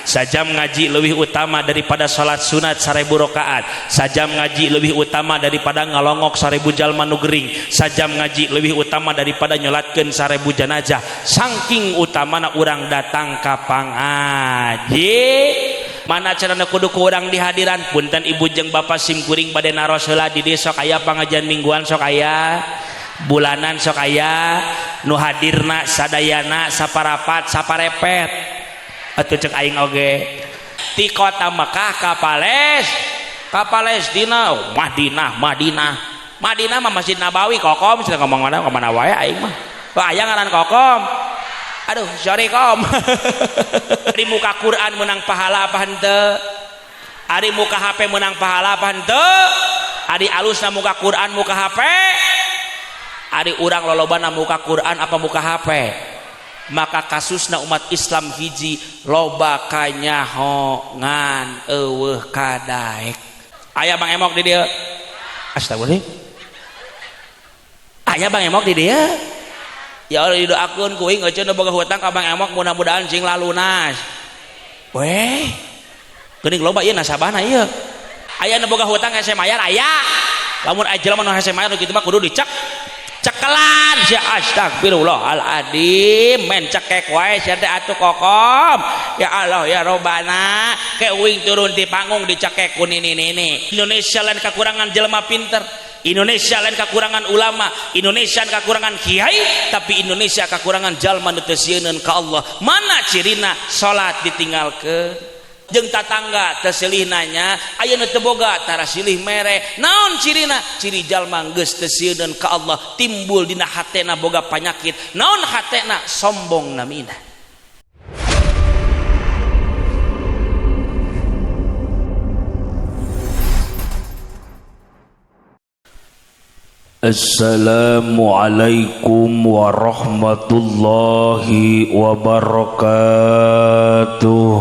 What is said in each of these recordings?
sajam ngaji lebih utama daripada salat sunat 1000 rakaat, sajam ngaji lebih utama daripada ngalongok 1000 jalma nu gering, sajam ngaji lebih utama daripada nyolatkeun 1000 jenazah. Saking utamana urang datang ka pangaji. Mana carana kudu ku urang di hadiran? Punten ibu jeung bapak simkuring bade naros heula di dieu sok aya pangajian mingguan, sok aya bulanan, sok aya nu hadirna sadayana saparapat saparepet atuh cek aing oge ti kota Mekah ka Palestina. Madinah mah Masjid Nabawi kokom cenah ngomong mana wae aing mah aya ngaran kokom. Aduh sorry kom. Ari muka Quran menang pahala apa henteu? Ari muka HP menang pahala apa henteu? Ari alusna muka Quran muka HP? Ari urang lolobana muka Quran apa muka HP? Maka kasusna umat Islam hiji loba kanyahongan eueuh kadaek. Aya Bang Emok di dieu. Astagfirullah. Aya Bang Emok di dieu. Ya Allah didoakeun ku aing euceun boga hutang ka Bang Emok mudah-mudahan sing lalunas. Weh. Geuning loba ieu nasabahna ieu. Aya nu boga hutang hese mayar aya. Lamun aya jelema nu hese mayar kitu mah kudu dicek cekelan sia astagfirullahaladzim men cekek wae sia teh atuh kokom. Ya Allah ya Robbana keuing turun di panggung dicekek ku nini. Indonesia lain kakurangan jelema pinter, Indonesia lain kakurangan ulama, Indonesia lain kakurangan kiai, tapi Indonesia kakurangan jalma nu teu sieun ka Allah. Mana cirina? Salat ditinggalkeun jeung tatangga teu silih nanya aya nu teu boga tara silih mere. Naon cirina? Ciri jalma geus teu sieun ka Allah timbul dina hatena boga panyakit. Naon hatena? Sombong namina. Assalamualaikum warahmatullahi wabarakatuh.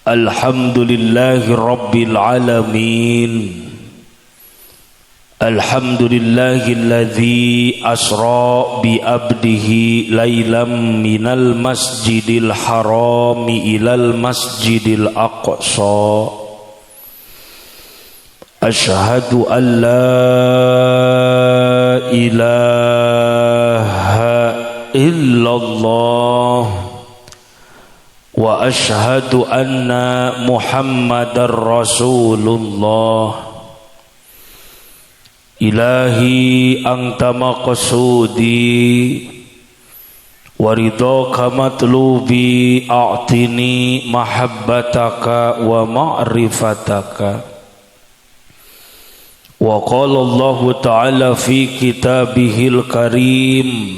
Alhamdulillahi rabbil alamin. Alhamdulillahilladzi asra bi abdihi lailam minal masjidil harami ilal masjidil aqsa. Asyhadu an la ilaha illallah wa asyhadu anna Muhammadar Rasulullah. Ilahi anta maqsudi wa ridhaka matlubi a'tini mahabbataka wa ma'rifataka. Wa qala Allah ta'ala fi kitabihil karim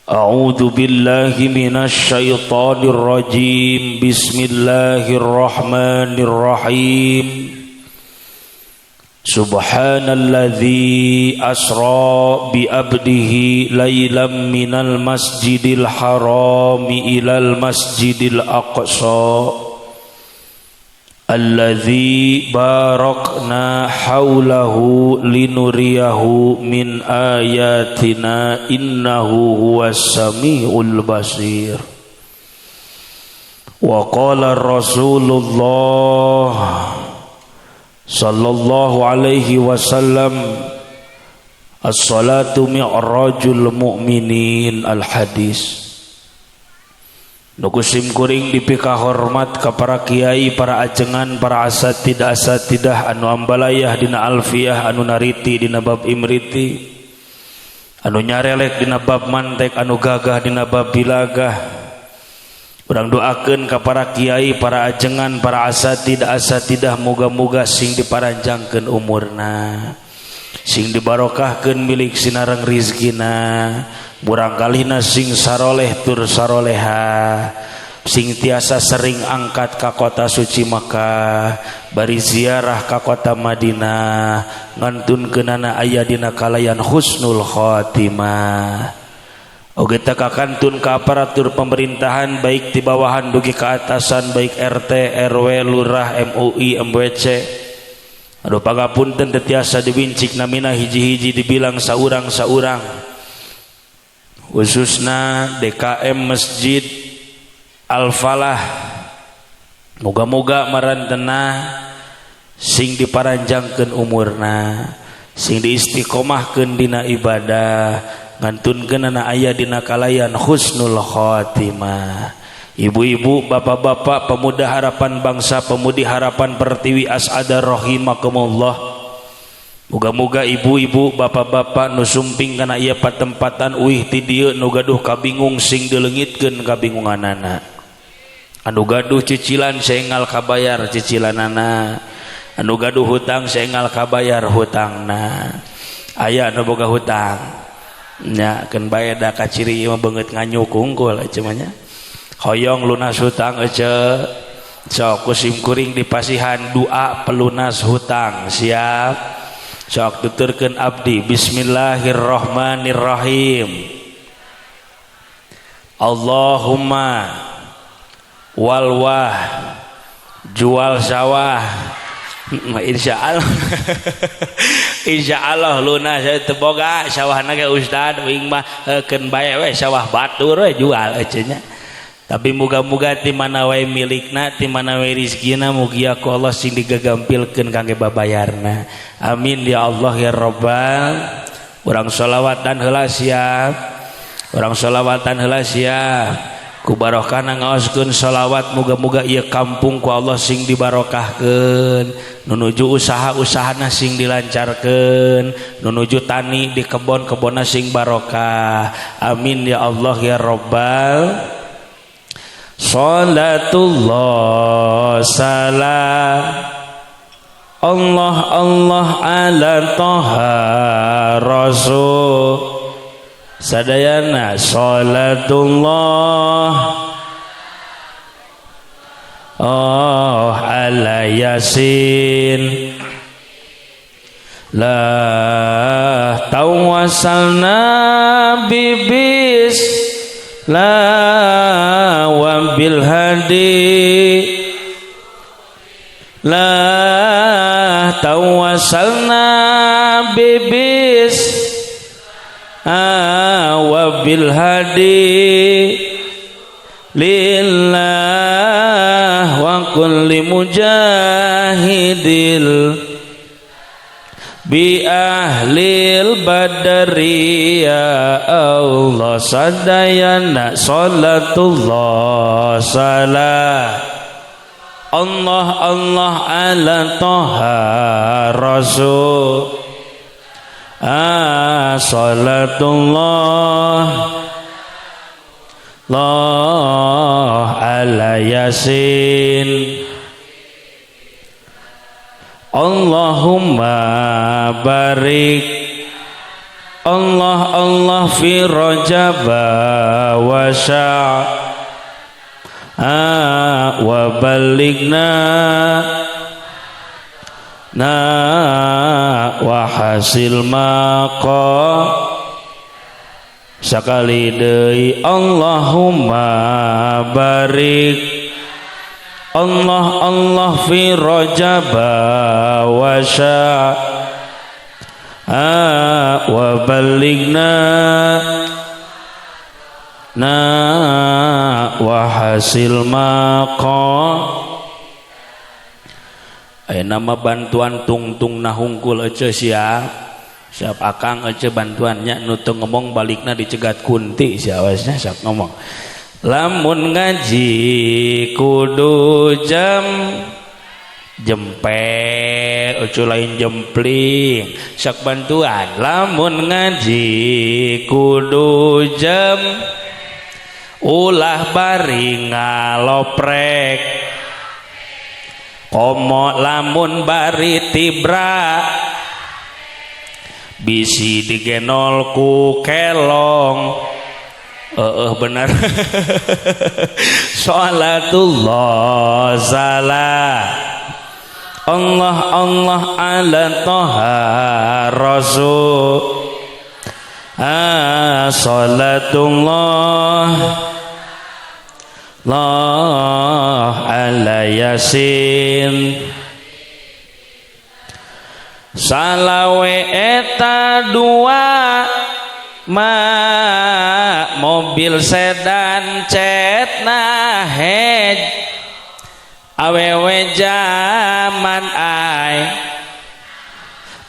A'udzu billahi minasy syaithanir rajim. Bismillahirrahmanirrahim. Subhanalladzi asra bi abdihi lailam minal masjidil harami ilal masjidil aqsa alladzi barakna haulahu linuriyahu min ayatina innahu huwas samiul basir. Wa qala Rasulullah sallallahu alaihi wasallam as-salatu mi'rajul mu'minin. Al-hadis. Nukusim kuring dipika hormat ka para kiai, para ajengan, para asatidah anu ambalayah dina alfiyah, anu nariti dina bab imriti, anu nyarelek dina bab mantek, anu gagah dina bab bilagah. Urang doakeun ka para kiai, para ajengan, para asatidah muga-muga sing diparanjangkeun umurna, sing dibarokahkeun milik sinareng rizkina, burangkalihna sing saroleh tur saroleha, sing tiasa sering angkat ka kota suci Makkah, bari ziarah ka kota Madinah, ngantunkeunana aya dina kalayan husnul khotimah. Oge teh kakantun ka aparatur pemerintahan baik di bawahan dugi ke atasan, baik RT, RW, lurah, MUI, MWC, Anu pangapunten teu tiasa diwincik namina hiji-hiji dibilang saurang-saurang. Khususna DKM Masjid Al-Falah. Moga-moga marantena sing diparanjangkeun umurna, sing diistiqomahkeun dina ibadah, ngantunkeun na aya dina kalayan husnul khotimah. Ibu-ibu, bapak-bapak, pemuda harapan bangsa, pemudi harapan Pertiwi As'ada rahimakumullah. Moga-moga ibu-ibu, bapak-bapak nu sumping kana ieu patempatan uih ti dieu nu gaduh kabingung sing dileungitkeun kabingunganana. Anu gaduh cicilan saengal kabayar cicilanana. Anu gaduh hutang saengal kabayar hutangna. Aya anu boga hutang. Nya keun bae da ka ciri ieu beungeut nganyuk unggul cenah nya. Hoyong lunas hutang aja. Sok kusim kuring dipasihan doa pelunas hutang. Siap. Sok tuturkeun abdi. Bismillahirrahmanirrahim. Allahumma walwah jual sawah. Insyaallah. Insyaallah lunas teu boga sawahna ge ustad uing mah keun bae we sawah batur we jual eceun nya. Tapi muga-muga ti mana wae milikna, ti mana wae rezekina mugi ku Allah sing digagampilkeun kangge babayarna. Amin ya Allah ya Rabbal. Urang sholawatan heula siap. Urang sholawatan heula siap. Ku barokahna ngaoskeun sholawat muga-muga ieu kampung ku Allah sing dibarokahkeun. Nunuju usaha-usahana sing dilancarkeun, nunuju tani di kebon-kebonna sing barokah. Amin ya Allah ya Rabbal. Salatullah salam Allah Allah ala toha rasul sadayana salatullah oh ala yasin la tawasalna bibis la wa bil hadi la tawassalna bibis wa bil hadi lillah wa kulli mujahidil bi ahlil badri ya Allah sadayana salatullah salam Allah Allah ala toha rasul salatullah Allah ala yasin Allahumma barik Allah Allah fi Rajab wa Sya'ban wa balighna wa hasil maqam sakali deui Allahumma barik Allah Allah fi Rajab wa Sya'ban wa balighna wa hasil maqam. Aya nama bantuan tungtung nahungkul ece siap akang ece bantuannya nu teu ngomong balikna dicegat kunti siawasnya sak ngomong. Lamun ngaji kudu jempe ucu lain jempling sak bantuan. Lamun ngaji kudu ulah bari ngaloprek komo lamun bari tibra bisi digenol ku kelong. Benar. Salatullah salam Allah Allah ala toha rasul salatullah Allah ala yasin salawe eta dua mobil sedan cetna hej awewe zaman ai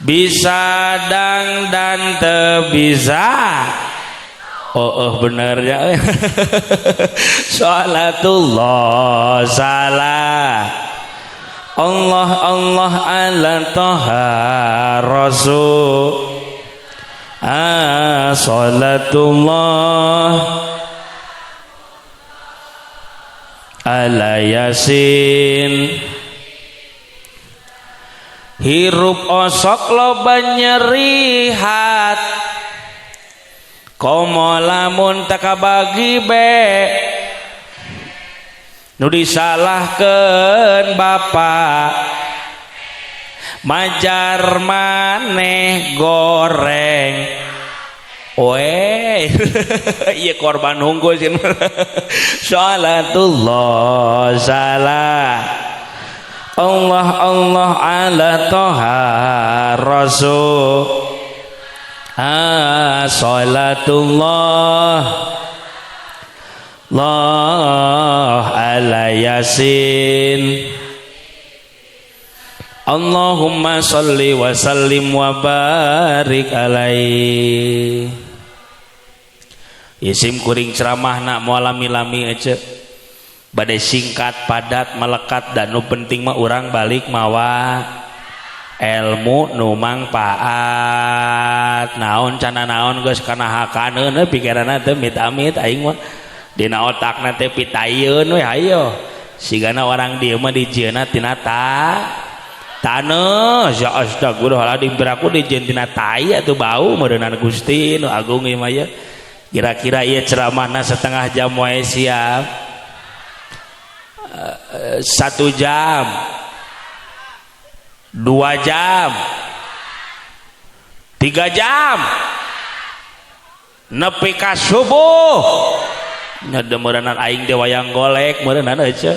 bisa dang dan teu bisa. Oh bener ya. Salatullah salah Allah Allah ala toha rasul salatullah ala yasin hirup osok loba nyeri hat komo lamun takabagi be nu disalahkeun bapak majar maneh goreng we iya korban hungkul sih. Salatullah salah Allah Allah ala toha rasul salatullah Allah ala yasin Allahumma salli wa sallim wa barik alaihi. Isim kuring ceramah nak mualami-lami aja badai singkat padat melekat dan nu penting mah urang balik mawa ilmu nu mangpaat naon cana naon geus kana hakaneun pikiranna teh mit-amit aing mah dina otakna teh pitayeun we hayo sigana orang dieu mah dijieunna tina taneuh ya astagfirullahaladzim biraku dijieun tina tai atuh bau meureunna Gusti nu agung ieu mah ya. Kira-kira ieu ceramahna setengah jam wae siap 1 jam 2 jam 3 jam nepi ka subuh nyadeumeureunna aing teh wayang golek meureunna aja.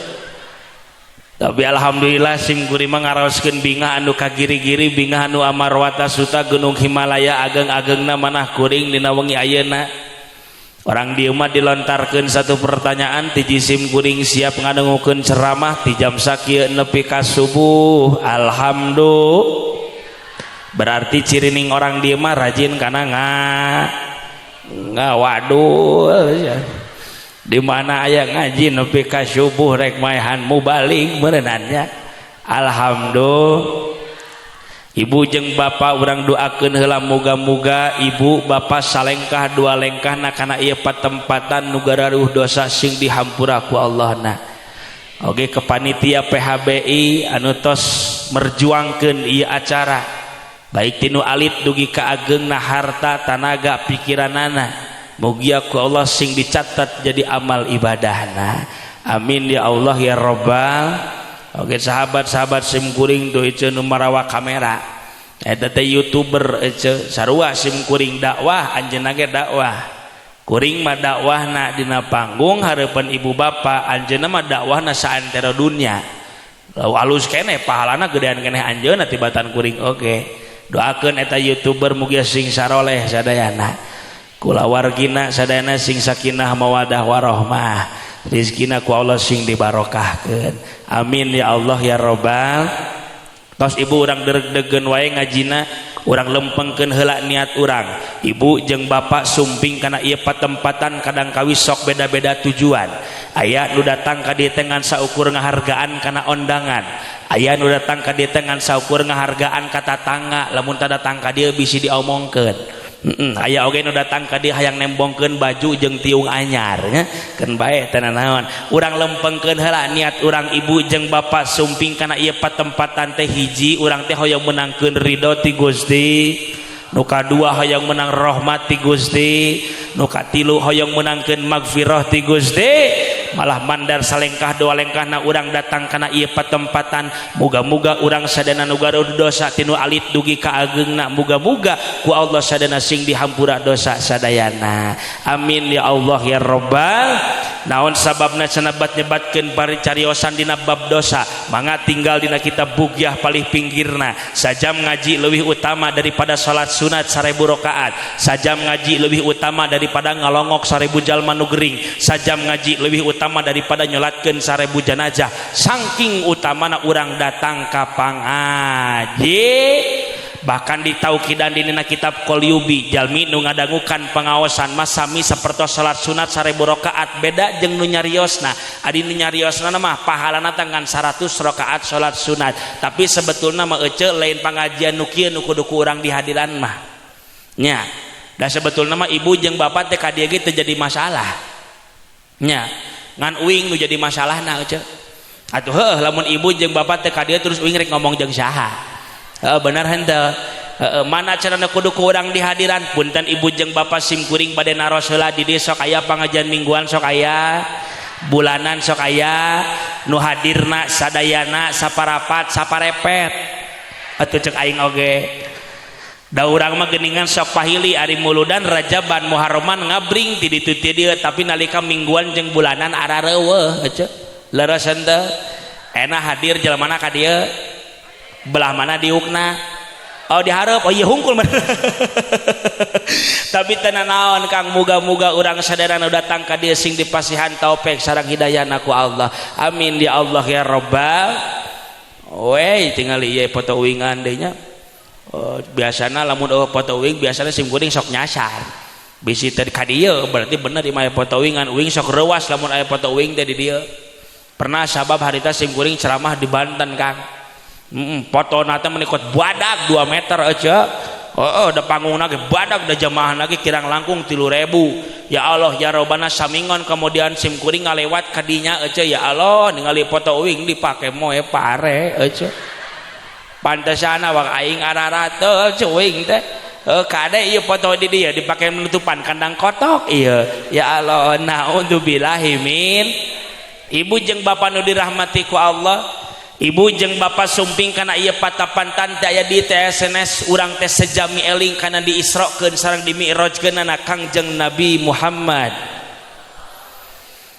Tapi alhamdulillah sim kuring mah ngaraoskeun bingah anu kagiri-giri bingah anu amarwata suta gunung Himalaya ageng-agengna manah kuring dina wengi ayeuna. Orang dieu mah dilontarkeun satu pertanyaan ti jisim kuring siap ngadengukeun ceramah ti jam sakieu nepi ka subuh. Alhamdulillah. Berarti cirining orang dieu mah rajin kana ngawadul ya. Di mana aya ngaji nepi ka subuh rek maehan mubalig meureunna nya. Alhamdulillah. Ibu jeung bapak urang doakeun heula muga-muga ibu bapak salengkah dua lengkahna kana ieu patempatan nu gararuh dosa sing dihampura ku Allahna. Oge ke panitia PHBI anu tos merjuangkeun ieu acara baik tinu alit dugi ka ageungna harta tanaga pikiranana mugi ku Allah sing dicatat jadi amal ibadahna. Amin ya Allah ya Rabbal. Oke sahabat-sahabat sim kuring do ieu nu marawa kamera eta teh YouTuber ieu sarua sim kuring dakwah anjeunna ge dakwah kuring mah dakwahna dina panggung hareupeun ibu bapa anjeunna mah dakwahna saantero dunya alus keneh pahalana gedean keneh anjeunna tibatan kuring oge doakeun eta YouTuber mugi sing saroleh sadayana kulawargina sadayana sing sakinah mawadah warahmah rizkina ku Allah sing dibarokahkeun. Amin ya Allah ya Rabbal. Tos ibu urang deg-degen wae ngajina urang lempengkeun heula niat urang. Ibu jeung bapak sumping kana ieu patempatan kadang kawis sok beda-beda tujuan. Aya nu datang ka dieu teh ngan saukur ngahargaan kana ondangan. Aya nu datang ka dieu teh ngan saukur ngahargaan ka tatangga lamun teu datang ka dieu bisi diomongkeun. Aya oge nu datang ka dieu hayang nembongkeun baju jeung tiung anyar nya keun bae teh naon urang lempengkeun heula niat urang ibu jeung bapak sumping kana ieu patempatan teh hiji urang teh hoyong menangkeun ridho ti Gusti nu kadua hoyong menang rahmat ti Gusti nu katilu hoyong menangkeun magfirah ti Gusti malah mandar salengkah dua lengkahna urang datang kana ieu patempatan muga-muga urang sadana nu garuh dosa tinu alit dugi ka ageungna muga-muga ku Allah sadana sing dihampura dosa sadayana. Amin ya Allah ya Rabbal naon sababna cenabat nyebatkeun paricariosan dina bab dosa mangga tinggal dina kitab bugyah palih pinggirna sajam ngaji leuwih utama daripada salat sunat 1000 rakaat sajam ngaji leuwih utama daripada ngalongok 1000 jalma nu gering sajam ngaji leuwih utama daripada nyolatkeun 1000 jenazah saking utamana urang datang ka pangaji bahkan ditaukidan dina kitab Qolyubi jalmi nu ngadangukan pengaosan masami sapertos salat sunat 1000 rakaat beda jeung nu nyariosna adi nu nyariosna mah pahalana tangan 100 rakaat salat sunat tapi sebetulna mah ece lain pangajian nu kieu nu kudu ku urang di hadiran mah nya da sebetulna mah ibu jeung bapak teh ka dieu ge teu jadi masalah nya ngan uing nu jadi masalahna ece atuh heuh lamun ibu jeung bapak teh ka dieu terus uing rek ngomong jeung saha benar henteu mana carana kudu ku urang di hadiran punten ibu jeung bapak simkuring bade naros heula di dieu sok aya pangajian mingguan sok aya bulanan sok aya nu hadirna sadayana saparapat saparepet atuh ceuk aing oge da urang mah geuningan sok pahili ari muludan rajaban muharraman ngabring ti ditu ti dieu tapi nalika mingguan jeung bulanan arareueuh ece leres henteu ena hadir jelmana ka dieu belah mana diukna oh diharap oh iya hungkul tapi tenan naon Kang muga-muga urang sadayana datang ka dieu sing dipasihan taufik sareng hidayahna ku Allah amin ya Allah ya rabbal we tinggal ieu foto uingan deui nya biasana lamun foto uing biasana sim kuring sok nyasar bisi teh ka dieu berarti bener ieu mah foto uingan uing sok reuwas lamun aya foto uing teh di dieu pernah sabab harita sim kuring ceramah di Banten Kang foto nata menikot badak 2 meter aja da panggungna ge badak da jamaahna ge kirang langkung 3000 ya Allah ya Rabbana samingon kemudian sim kuring ngalewat ka dinya aja ya Allah ningali foto uing dipake moe pare aja pantesana wak aing ararata cuing teh kade ieu foto di dieu dipake menutupan kandang kotok ieu ya Allah naudzubillahi min ibu jeung bapak nu dirahmati ku Allah ibu jeung bapak sumping kana ieu patapantan teh aya di TSNS urang teh sejami eling kana diisrokeun sareng dimi'rajkeunana Kangjeng Nabi Muhammad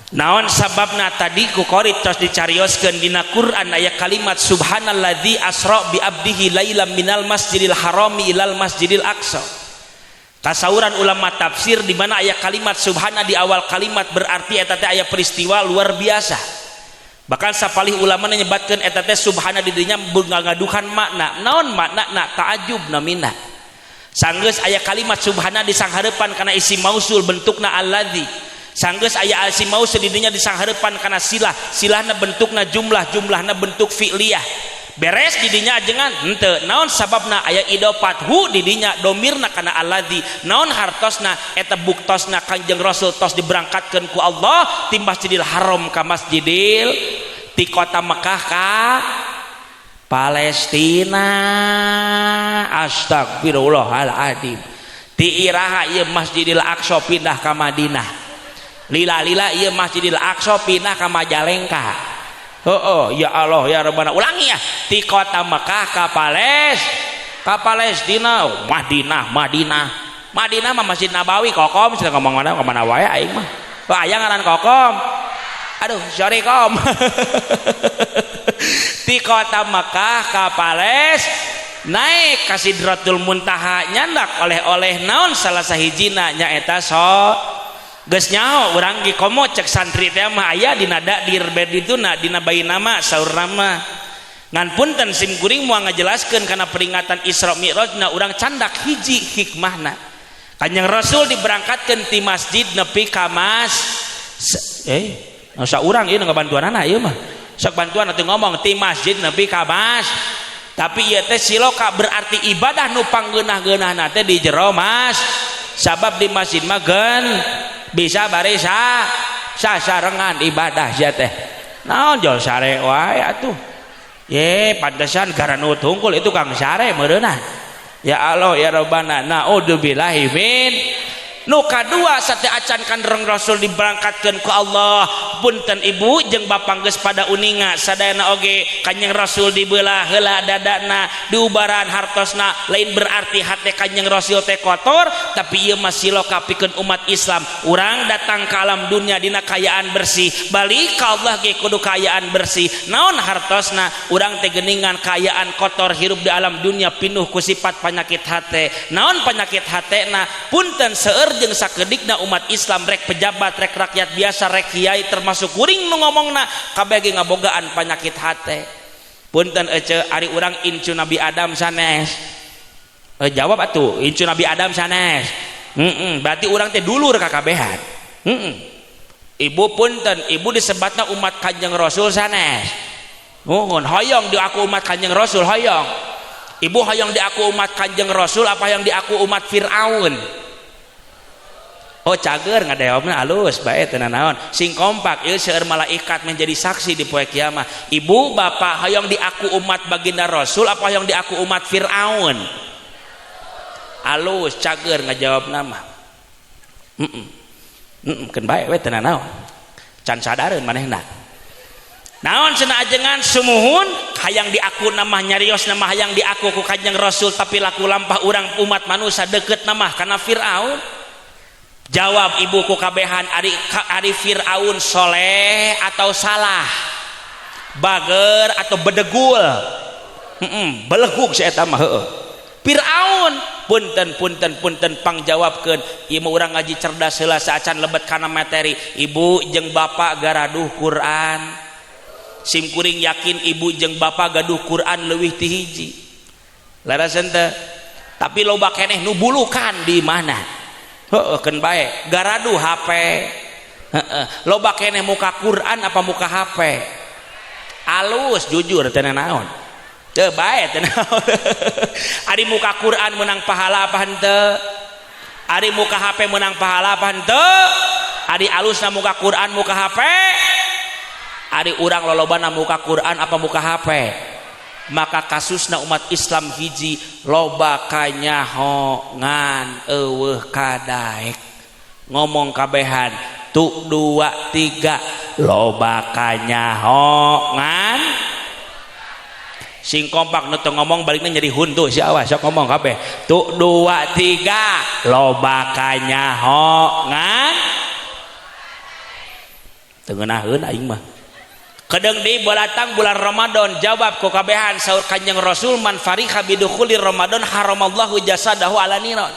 naon sababna tadi ku qori tos dicarioskeun dina Quran aya kalimat subhanalladzi asra bi abdihi lailam minal masjidil harami ilal masjidil aqsa tasawuran ulama tafsir di mana aya kalimat subhana di awal kalimat berarti eta teh aya peristiwa luar biasa bahkan sapalih ulama nyebatkeun eta teh subhana di dinya ngaduhan makna naon makna ta'ajub namina sanggeus aya kalimat subhana di sanghareupan kana isim mausul bentukna alladzi sanggeus aya isim mausul di dinya di sanghareupan kana silah silahna bentukna jumlahna bentuk fi'liyah beres di dinya ajengan henteu naon sababna aya idofat hu di dinya domirna kana alladzi naon hartosna eta buktosna Kanjeng Rasul tos diberangkatkeun ku Allah ti Masjidil Haram ka Masjidil ti kota Mekah ka Palestina astagfirullahaladzim ti iraha ieu Masjidil Aqsa pindah ka Madinah lila ieu Masjidil Aqsa pindah ka Majalengka ya Allah ya Rabbana ulangi ya ti kota Mekah ka Palestina Madinah mah Masjid Nabawi kokom sedang ngomong mana wae aing mah aya ngaran kokom aduh sorry kom ti kota Mekah ka naik ka Sidratul Muntaha nyandak oleh naon salah sahijina nyaeta geus nyaho urang ge komo cek santri teh mah aya dina dakdir berdituna dina bayi nama saur nama ngan punten sim kuring moal ngajelaskeun kana peringatan Isra Mi'rajna urang candak hiji hikmahna Kanjeng Rasul diberangkatkeun ti masjid nepi ka saurang ieu ngabantuanana ieu mah sok bantuan atuh ngomong ti masjid nepi ka tapi ieu teh siloka berarti ibadah nu panggeunah-geunahna teh di jero sabab di masjid mah bisa barisa sasarengan ibadah sia teh naon jol sare wae atuh ye pantesan garanu tungkul itu Kang sare meureunna ya Allah ya Rabbana naudzubillahi min nu kadua sate acan kandrong Rasul diberangkatkeun ku Allah punten ibu jeung bapak geus pada uninga sadayana oge Kanjeng Rasul dibelah heula dadana diubaran hartosna lain berarti hate Kanjeng Rasul teh kotor tapi ieu masih siloka pikeun umat Islam urang datang ke alam dunia dina kayaan bersih balik ka Allah ge kudu kayaan bersih naon hartosna urang teh geuningan kayaan kotor hirup di alam dunia pinuh ku sifat penyakit hate naon penyakit hatena punten seueur jeung sakeudikna umat Islam rek pejabat rek rakyat biasa rek kiai termasuk kuring nu ngomongna kabeh ge ngabogaan penyakit hate punten ece ari urang incu Nabi Adam sanes jawab atuh incu Nabi Adam sanes berarti urang teh dulur kakabehan ibu punten ibu disebatna umat Kanjeng Rasul sanes nuhun hoyong di aku umat Kanjeng Rasul hoyong ibu hoyong di aku umat Kanjeng Rasul apa yang di aku umat Fir'aun oh cager ngadewabna alus bae teu naon sing kompak ieu seueur malaikat menjadi saksi di poe kiamat ibu bapak hoyong di aku umat baginda Rasul apa hoyong di aku umat Fir'aun alus cager ngajawabna mah keun bae we teu naon can sadareun manehna naon cenah ajengan sumuhun hayang diaku nama nyarios nama hayang diaku ku Kanjeng Rasul tapi laku lampah urang umat manusia deket nama karena Fir'aun jawab ibuku kabehan ari Fir'aun soleh atau salah bager atau bedegul belegug si eta mah heueuh Fir'aun punten pangjawabkeun ieu mah urang ngaji cerdas heula saacan lebet kana materi ibu jeung bapak garaduh Quran sim kuring yakin ibu jeung bapak gaduh Quran leuwih ti hiji larasan teh tapi loba keneh nu bulukan di mana heueuh keun bae garadu HP loba keneh muka Quran apa muka HP alus jujur teu naon teu bae teu naon ari muka Quran menang pahala apa henteu ari muka HP menang pahala apa henteu ari alusna muka Quran muka HP ari urang lolobana muka Quran apa muka HP maka kasusna umat Islam hiji loba kanyahoan eueuh kadaek ngomong kabehan tu 2 3 loba kanyahoan sing kompak nu teu ngomong balikna jadi huntu si awas sok ngomong kabeh tu 2 3 loba kanyahoan teu ngeunaheun aing mah kedeng di bolatang bulan Ramadan jawab ku kabehan saur Kanjeng Rasul man fariha bidukhuli Ramadan haramallahu jasadahu ala niron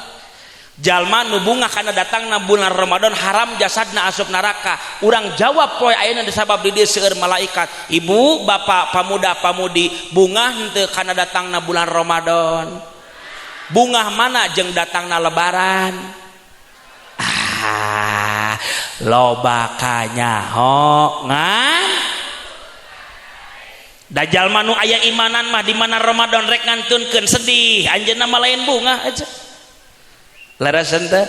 jalma nu bunga kana datangna bulan Ramadan haram jasadna asup neraka urang jawab poe ayeuna disabab di dieu seueur malaikat ibu bapak pamuda pamudi bunga henteu kana datangna bulan Ramadan bunga mana jeung datangna lebaran loba kanyahoan dajal manu aya imanan mah di mana Ramadan rek ngantunkeun sedih anjeunna mah lain bunga aja larasan teh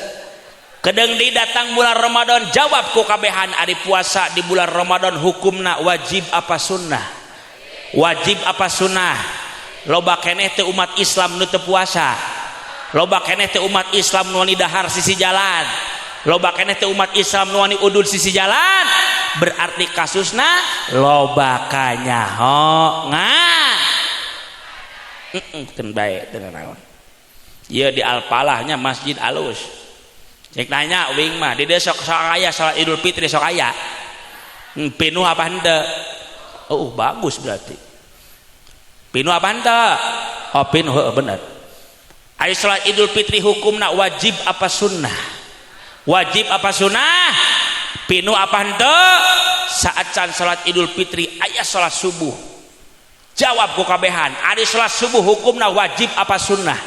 kedeng di datang bulan Ramadan jawab ku kabehan ari puasa di bulan Ramadan hukumna wajib apa sunnah wajib apa sunnah loba keneh teh umat Islam nu teu puasa loba keneh teh umat Islam nu wani dahar sisi jalan loba keneh teh umat Islam nu wani udud sisi jalan berarti kasusna loba kanyahoan keun bae teu naon ieu di Alpalahnya masjid alus cek nanya wing mah di dieu sok aya salat Idul Fitri sok aya pinuh apa henteu oh bagus berarti pinuh apa henteu oh pinuh heueuh bener ari salat Idul Fitri hukumna wajib apa sunnah wajib apa sunnah pinuh apa henteu saat can salat Idul Fitri aya salat subuh jawab ku kabehan ari salat subuh hukumna wajib apa sunnah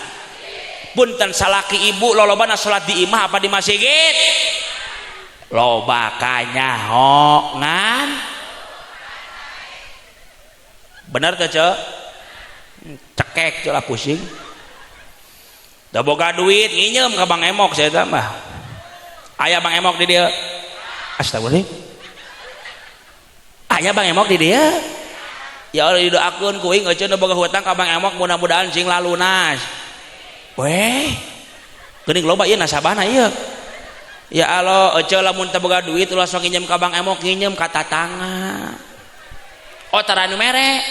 punten salaki ibu lolobana salat di imah apa di masjid loba kanyahoan bener teh cek cekek celah pusing da boga duit nginjem ka Bang Emok saya teh mah aya Bang Emok di dieu astagfirullah aya Bang Emok di dia ya Allah didoakeun ku aing euceun boga hutang ka Bang Emok mudah-mudahan sing lalunas weh geuning loba ieu nasabahna ieu Ya Allah ece lamun teu boga duit ulah sok nginjem ka Bang Emok nginjem ka tatangga. Oh tara nu mere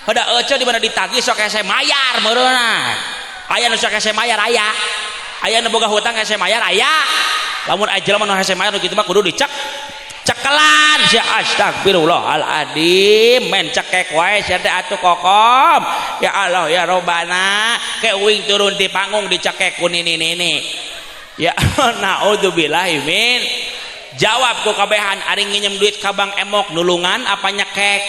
heuda ece di mana ditagih sok hese mayar meureunna. Aya nu sok hese mayar aya. Aya nu boga hutang hese mayar aya. Lamun aya jelema nu hese mayar nu kitu mah kudu dicek cekelan sia astagfirullahaladzim men cekek wae sia teh atuh kokom. Ya Allah ya Robbana keuing turun di panggung dicekek ku nini. Ya naudzubillahi min. Jawab ku kabehan ari nginjem duit ka Bang Emok nulungan apa nyekek?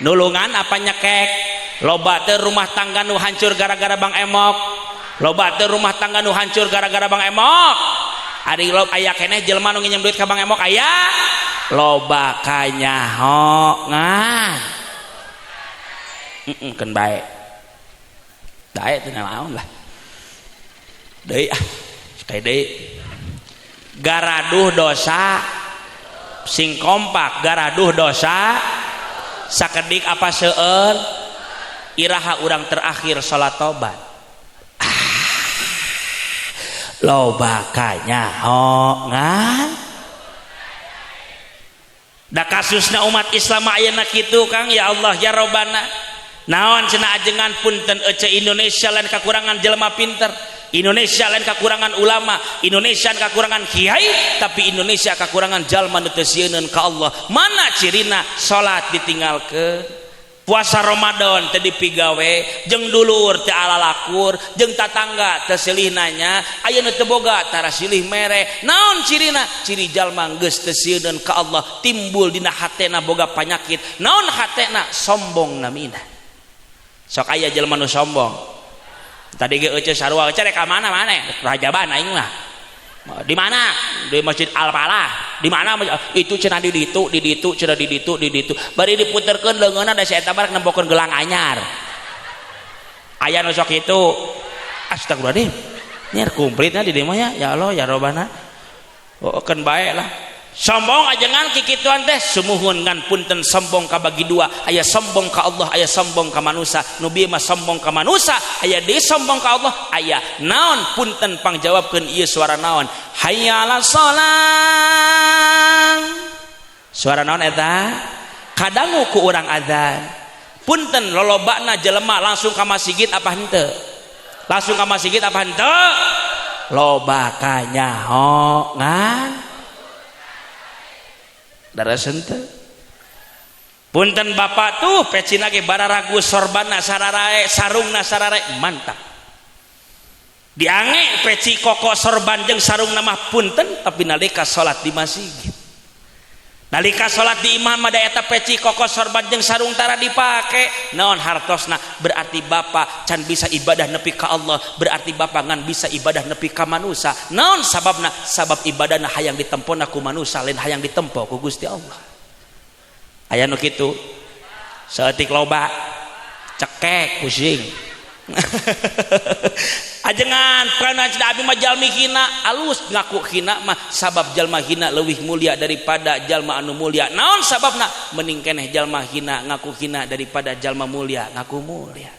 Nulungan apa nyekek? Loba teu rumah tangga nu hancur gara-gara Bang Emok. Loba teu rumah tangga nu hancur gara-gara Bang Emok. Ari loba aya keneh jelema nu nginjem duit ka Bang Emok aya. Loba kanyaho ngan. Keun bae. Dae teu naon lah. Deui kayak deui. Garaduh dosa sing kompak garaduh dosa sakedik apa seueur iraha urang terakhir salat tobat. Loba kanyaho ngan. Da kasusna umat Islam ayeuna kitu Kang ya Allah ya Robbana. Naon cenah ajengan punten ece Indonesia lain kakurangan jelema pinter. Indonesia lain kekurangan ulama, Indonesia kekurangan kiai, tapi Indonesia kekurangan jalma nu teu sieun ka Allah. Mana cirina? Salat ditinggalkeun, puasa Ramadan teu dipigawe, jeung dulur teu alalakur, jeung tatangga teu silih nanya, aya nu teu boga tara silih mere. Naon cirina? Ciri jalma geus teu sieun ka Allah, timbul dina hatena boga panyakit. Naon hatena? Sombong namina. Sok aya jalma nu sombong. Tadi ge ece sarua ece rek ka mana rajaban aing mah. Di mana? Di Masjid Al-Falah. Di mana? Itu cenah di ditu cenah di ditu. Bari diputerkeun leungeunna da si eta barak nembokeun gelang anyar. Aya nu sok kitu. Astagfirullahaladzim. Nyer kumplitna di dieu mah ya Allah ya Robbana. Oh keun bae lah. Sombong ajengan kikituan teh sumuhun ngan punten sombong ka bagi dua. Aya sombong ka Allah, aya sombong ka manusia. Nu bieu mah sombong ka manusia, aya deui sombong ka Allah. Aya naon punten pangjawabkeun ieu suara naon? Hayya 'alas shalah. Suara naon eta? Kadangu ku urang adzan. Punten lolobana jelema langsung ka masjid apa henteu? Langsung ka masjid apa henteu? Loba kanyaho ngan. Daraseun teu punten bapak tuh pecina ge bararagu sorbanna sararae sarungna sararae mantap diange peci koko sorban jeung sarung nama punten tapi nalika salat di masjid nalika salat di imam ada eta peci koko sorban jeung sarung tara dipake naon hartosna berarti bapak can bisa ibadah nepi ka Allah berarti bapak ngan bisa ibadah nepi ka manusia naon sababna sabab ibadahna hayang ditempona ku manusia lain hayang ditempo ku Gusti Allah aya nu kitu saeutik loba cekek pusing ajengan pernah cenah abi mah jalmi hina alus ngaku hina mah sabab jalma hina leuwih mulia daripada jalma anu mulia naon sababna mending keneh jalma hina ngaku hina daripada jalma mulia ngaku mulia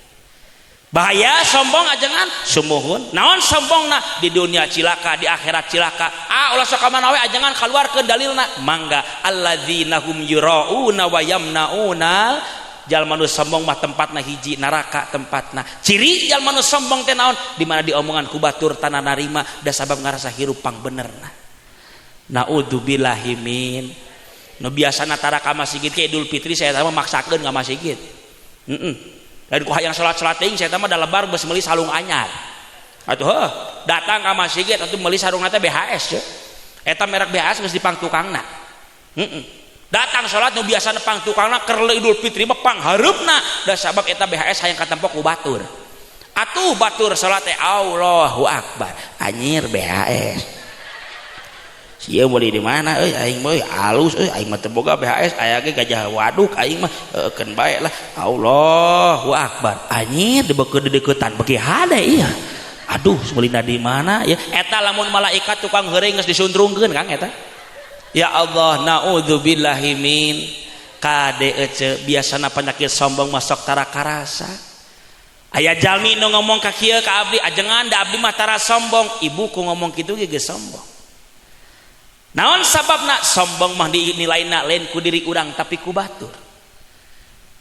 bahaya sombong ajengan sumuhun naon sombongna di dunia cilaka di akhirat cilaka ulah sok ka mana we ajengan kaluarkeun dalilna mangga alladzina hum yurauna wa yamnauna jalma nu sombong mah tempatna hiji neraka tempatna ciri jalma nu sombong teh naon di mana diomongan ku batur tanah narima da sabab ngarasa hirup pang benerna naudzubillahi min nu biasana tara ka masjid ke Idul Fitri saya teh maksakeun ka masjid dan ku hayang salat-salat teuing saya teh mah da lebar geus meuli sarung anyar atuh datang ka masjid atuh meuli sarungna teh BHS eta merek BHS geus dipang tukangna datang salat nu biasa nepang tukangna keur Idul Fitri mah panghareupna da sabab eta BHS hayang katempo ku batur atuh batur salat teh Allahu Akbar anyir BHS sia meuli di mana euy aing mah alus euy aing mah teu boga BHS aya ge gajah waduk aing mah keun bae lah Allahu Akbar anyir dibeukeun dedeuketan beuki hade ieu aduh meulina di mana ya eta lamun malaikat tukang heureung geus disuntrungkeun Kang eta ya Allah naudzubillahi min kade ece biasana penyakit sombong masuk tara karasa aya jalmi nu ngomong ka kieu ka abdi ajengan da abdi mah tara sombong ibuku ngomong kitu ge geus sombong Naon sababna? Sombong mah dinilaina lain ku diri urang tapi ku batur.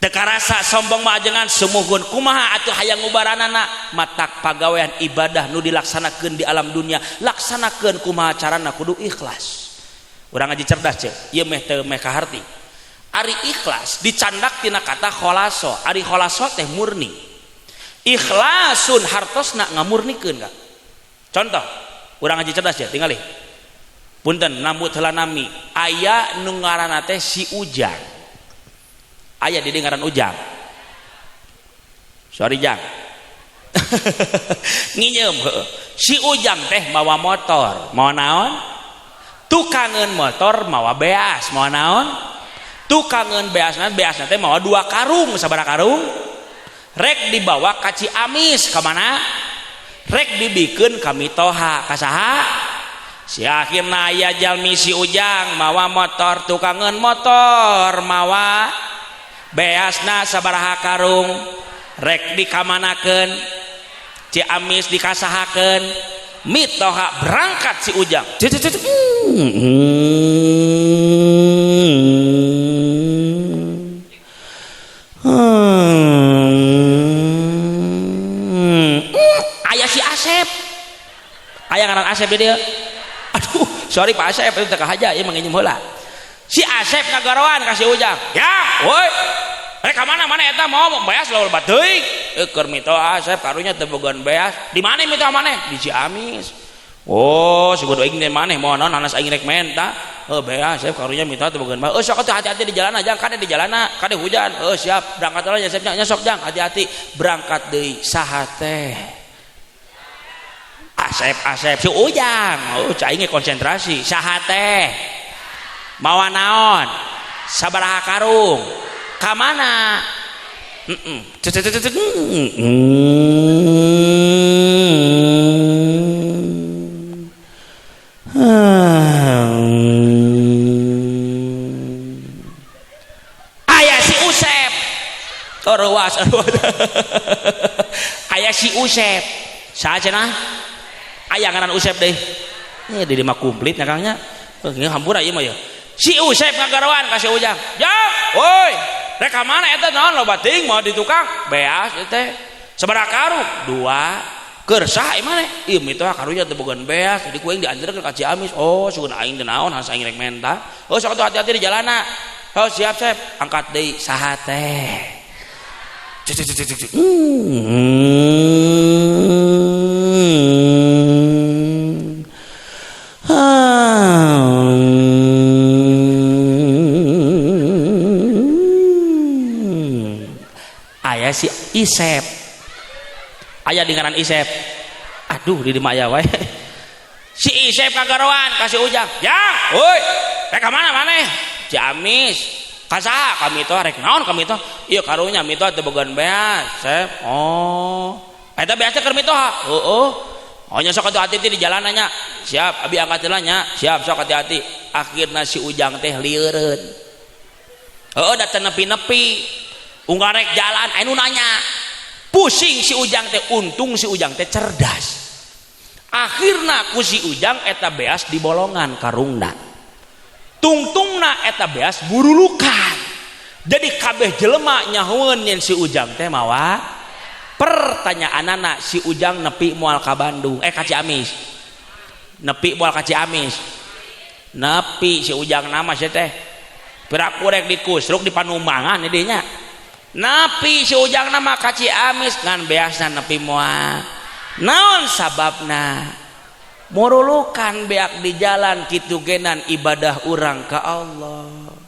Teu karasa sombong mah ajengan sumuhun kumaha atuh hayang ngubaranana matak pagawean ibadah nu dilaksanakeun di alam dunia laksanakeun kumaha carana kudu ikhlas. Urang ngaji cerdas ceuk, ieu meh teu meh kaharti. Ari ikhlas dicandak tina kata kholaso. Ari kholaso teh murni. Ikhlasun hartosna ngamurnikeun ka. Contoh, urang ngaji cerdas ya, tingali. Punten nambut heula nami aya nu ngaranna teh si Ujang. Aya di ngaran Ujang. Sorry Jang. Nginyeum heueuh. Si Ujang teh mawa motor, mau naon? Tukangeun motor mawa beas, mau naon? Tukangeun beasna teh mawa 2 karung, sabaraha karung? Rek dibawa ka Ciamis ka mana? Rek dibikeun ka Mitoha, ka saha? Si akhirna aya jalmi si Ujang mawa motor, tukangeun motor mawa beasna sabaraha karung? Rek dikamanakeun Ciamis dikasahakeun Mitoha berangkat si Ujang. Aya si Asep. Aya ngaran Asep di dieu. Aduh, sorry Pak Asep itu teh kahaja ieu manginjem heula. Si Asep ngagaroan ka si Ujang. Ya, woi. Rek ka mana eta mau beas loba teuing. Keur Mitoha Asep karunya teu bogaan beas. Di mana Mitoha maneh? Di Ciamis. Oh, si kudu aing teh maneh moal naon hanas aing rek menta. Beas Asep karunya Mitoha teu bogaan beas. Sok atuh hati-hati di jalan aja, kade di jalanna, kade hujan. Siap, berangkat heula nya Asepnya nya sok Jang, hati-hati. Berangkat deui saha teh? Asep si Ujang. Cai ge konsentrasi. Saha teh? Mawa naon? Sabaraha karung? Ka mana? Aya si Usep. Ruas. Aya si Usep. Saha cenah? Aya ngaran Usep deui. Di mah komplit nya Kangnya. Nggih hampura ieu mah ya. Si Usep ngagaroan ka si Ujang. Jang, woi, rek ka mana eta naon loba teuing mau ditukang? Beas teh. Sabaraha karung? 2. Keur saha ieu maneh? Ieu Mitoha karunya teu bogaan beas, jadi kuing dianjeurkeun ka Ciamis. Oh, sugun aing teu naon, harus aing rek menta. Sok atuh hati-hati di jalanna. Siap, Sep. Angkat deui saha teh? Aya si Isep. Aya di ngaran Isep. Aduh di dieu aya wae. Si Isep kagaroan ka si Ujang. Jang, woi, rek ka mana maneh? Ciamis. Ka saha? Ka Mitoha. Rek naon ka Mitoha? Ieu karunya Mitoha teu bogaan beas, Sep. Oh. Eta beas teh keur Mitoha. Heueuh. Oh nya sok hati-hati di jalan nya. Siap, abi angkat heula nya. Siap, sok hati-hati. Akhirna si Ujang teh lieureun. Heueuh da teu nepi-nepi. Unggal rek jalan anu nanya. Pusing si Ujang teh, untung si Ujang teh cerdas. Akhirna ku si Ujang eta beas di bolongan karungna. Tungtungna eta beas burulukan. Jadi kabeh jelema nyahoeun yen si Ujang teh mawa. Pertanyaanana si Ujang nepi moal ka Bandung, ka Ciamis. Nepi moal ka Ciamis. Nepi si Ujang nama sia teh. Piraku rek dikusruk di Panumbangan ieu nya. Napi si Ujang nama ka Ciamis ngan beasna nepi moal. Naon sababna? Murulukan beak di jalan kitu genan ibadah urang ka Allah.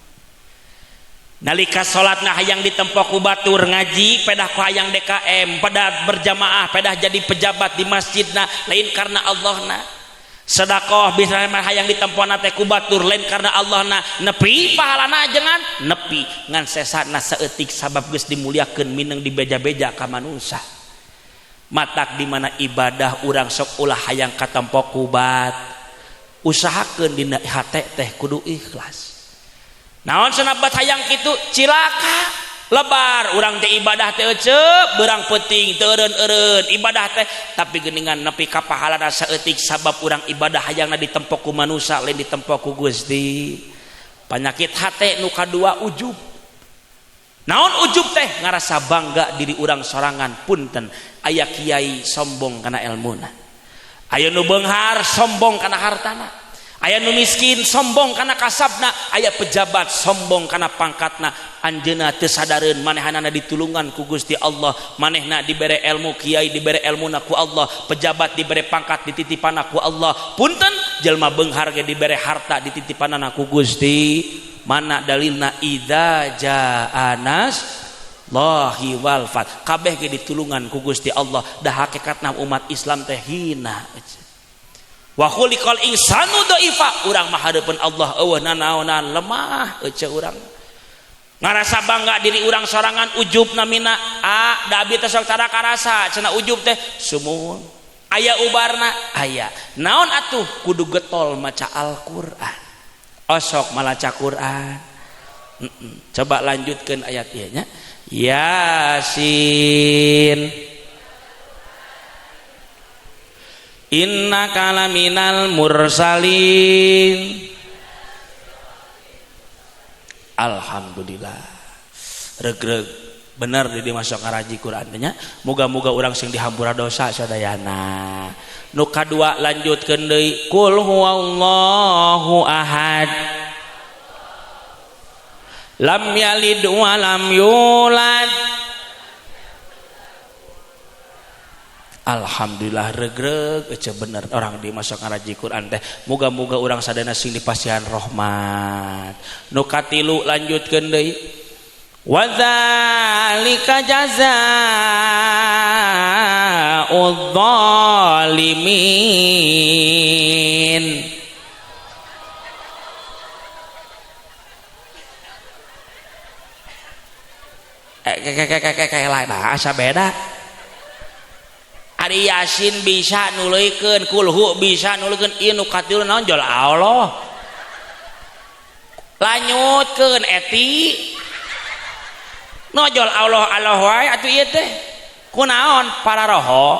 Nalika salatna hayang ditempo ku batur ngaji, pedah ku hayang DKM, pedah berjamaah, pedah jadi pejabat di masjidna lain karena Allahna. Sedekah bisa hayang ditempona teh ku batur lain karena Allahna, nepi pahalana ajengan nepi ngan sesana saeutik sabab geus dimuliakeun mineng dibeja-beja ka manusia. Matak di mana ibadah urang sok ulah hayang katempo kubat, usahakeun dina hate teh kudu ikhlas. Naon senabat hayang kitu cilaka lebar urang teh ibadah teh berang penting teureun-eureun ibadah teh tapi geuningan nepi ka pahalana saeutik sabab urang ibadah hayangna ditempo ku manusia lain ditempo ku Gusti. Penyakit hate nu kadua ujub. Naon ujub teh? Ngarasa bangga diri urang sorangan. Punten aya kiai sombong kana elmuna, aya nu beunghar sombong kana hartana, aya nu miskin sombong kana kasabna, aya pejabat sombong kana pangkatna. Anjeunna teu sadareun manehanana ditulungan ku Gusti Allah, manehna dibere ilmu, kiai dibere ilmuna ku Allah, pejabat dibere pangkat dititipanna ku Allah. Punten jelma beunghar ge dibere harta dititipanana ku Gusti. Mana dalilna? Idza ja'anas lahi wal fat, kabeh ge ditulungan ku Gusti Allah. Da hakikatna umat Islam teh hina. Wa khuliqal insanu dhaifa, urang mah hareupeun Allah eueuh nanaonan lemah eueuh urang. Ngarasa bangga diri urang sorangan, ujub namina. Da abdi teh sok tada karasa cenah ujub teh sumuhun. Aya ubarna aya. Naon atuh? Kudu getol maca Al-Qur'an. Osok malaca Quran. Coba lanjutkeun ayat ieu nya. Yasin innaka laminal mursalin. Alhamdulillah regreg bener di masuk ngaraji Quran nya. Muga-muga urang sing dihampura dosa sadayana. Nu kadua lanjutkeun deui, qul huwallahu ahad lam yalid wa lam yulad. Alhamdulillah regreg ece bener orang di masuk ngaraji Quran teh. Muga-muga urang sadana sing dipasihan rahmat. Nu katilu lanjutkeun deui, wa dzalika jazaa'udz zalimin. Kayak lain asa beda. Ari Yasin bisa nuluykeun, kulhu bisa nuluykeun, ieu nu katilu naon jol Allah. Lanjutkeun eti. Nojol Allah Allah wae atuh ieu teh. Kunaon? Para roho.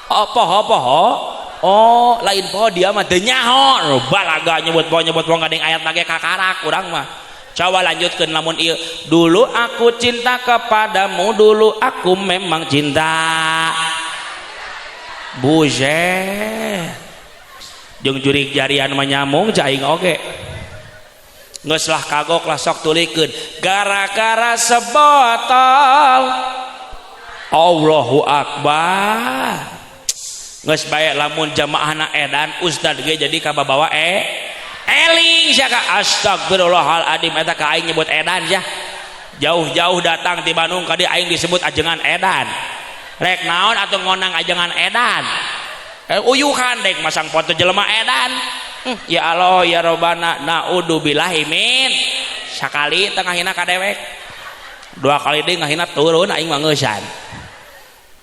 Oh poho-poho. Oh, lain poho dia mah teu nyaho. Balaga nyebut poho gading ayat lagi kakarak urang mah. Coba lanjutkeun lamun ieu. Dulu aku cinta kepadamu, dulu aku memang cinta. Buset. Jeung jurig jarian mah nyamung caing oge. Geus lah kagok lah sok tulikeun. Gara-gara sebotol Allahu Akbar. Geus bae lamun jamaahna edan ustad ge jadi kababawa eling sia ka astagfirullahaladzim eta ka aing nyebut edan sia. Jauh-jauh datang ti Bandung ka dieu aing disebut ajengan edan. Rek naon atuh ngonang ajengan edan. Uyuhan dek masang foto jelema edan. Ya Allah ya Robbana naudzubillahi min. Sakali tengahina ka dewek. Dua kali deui ngahina turun aing mah ngeusan.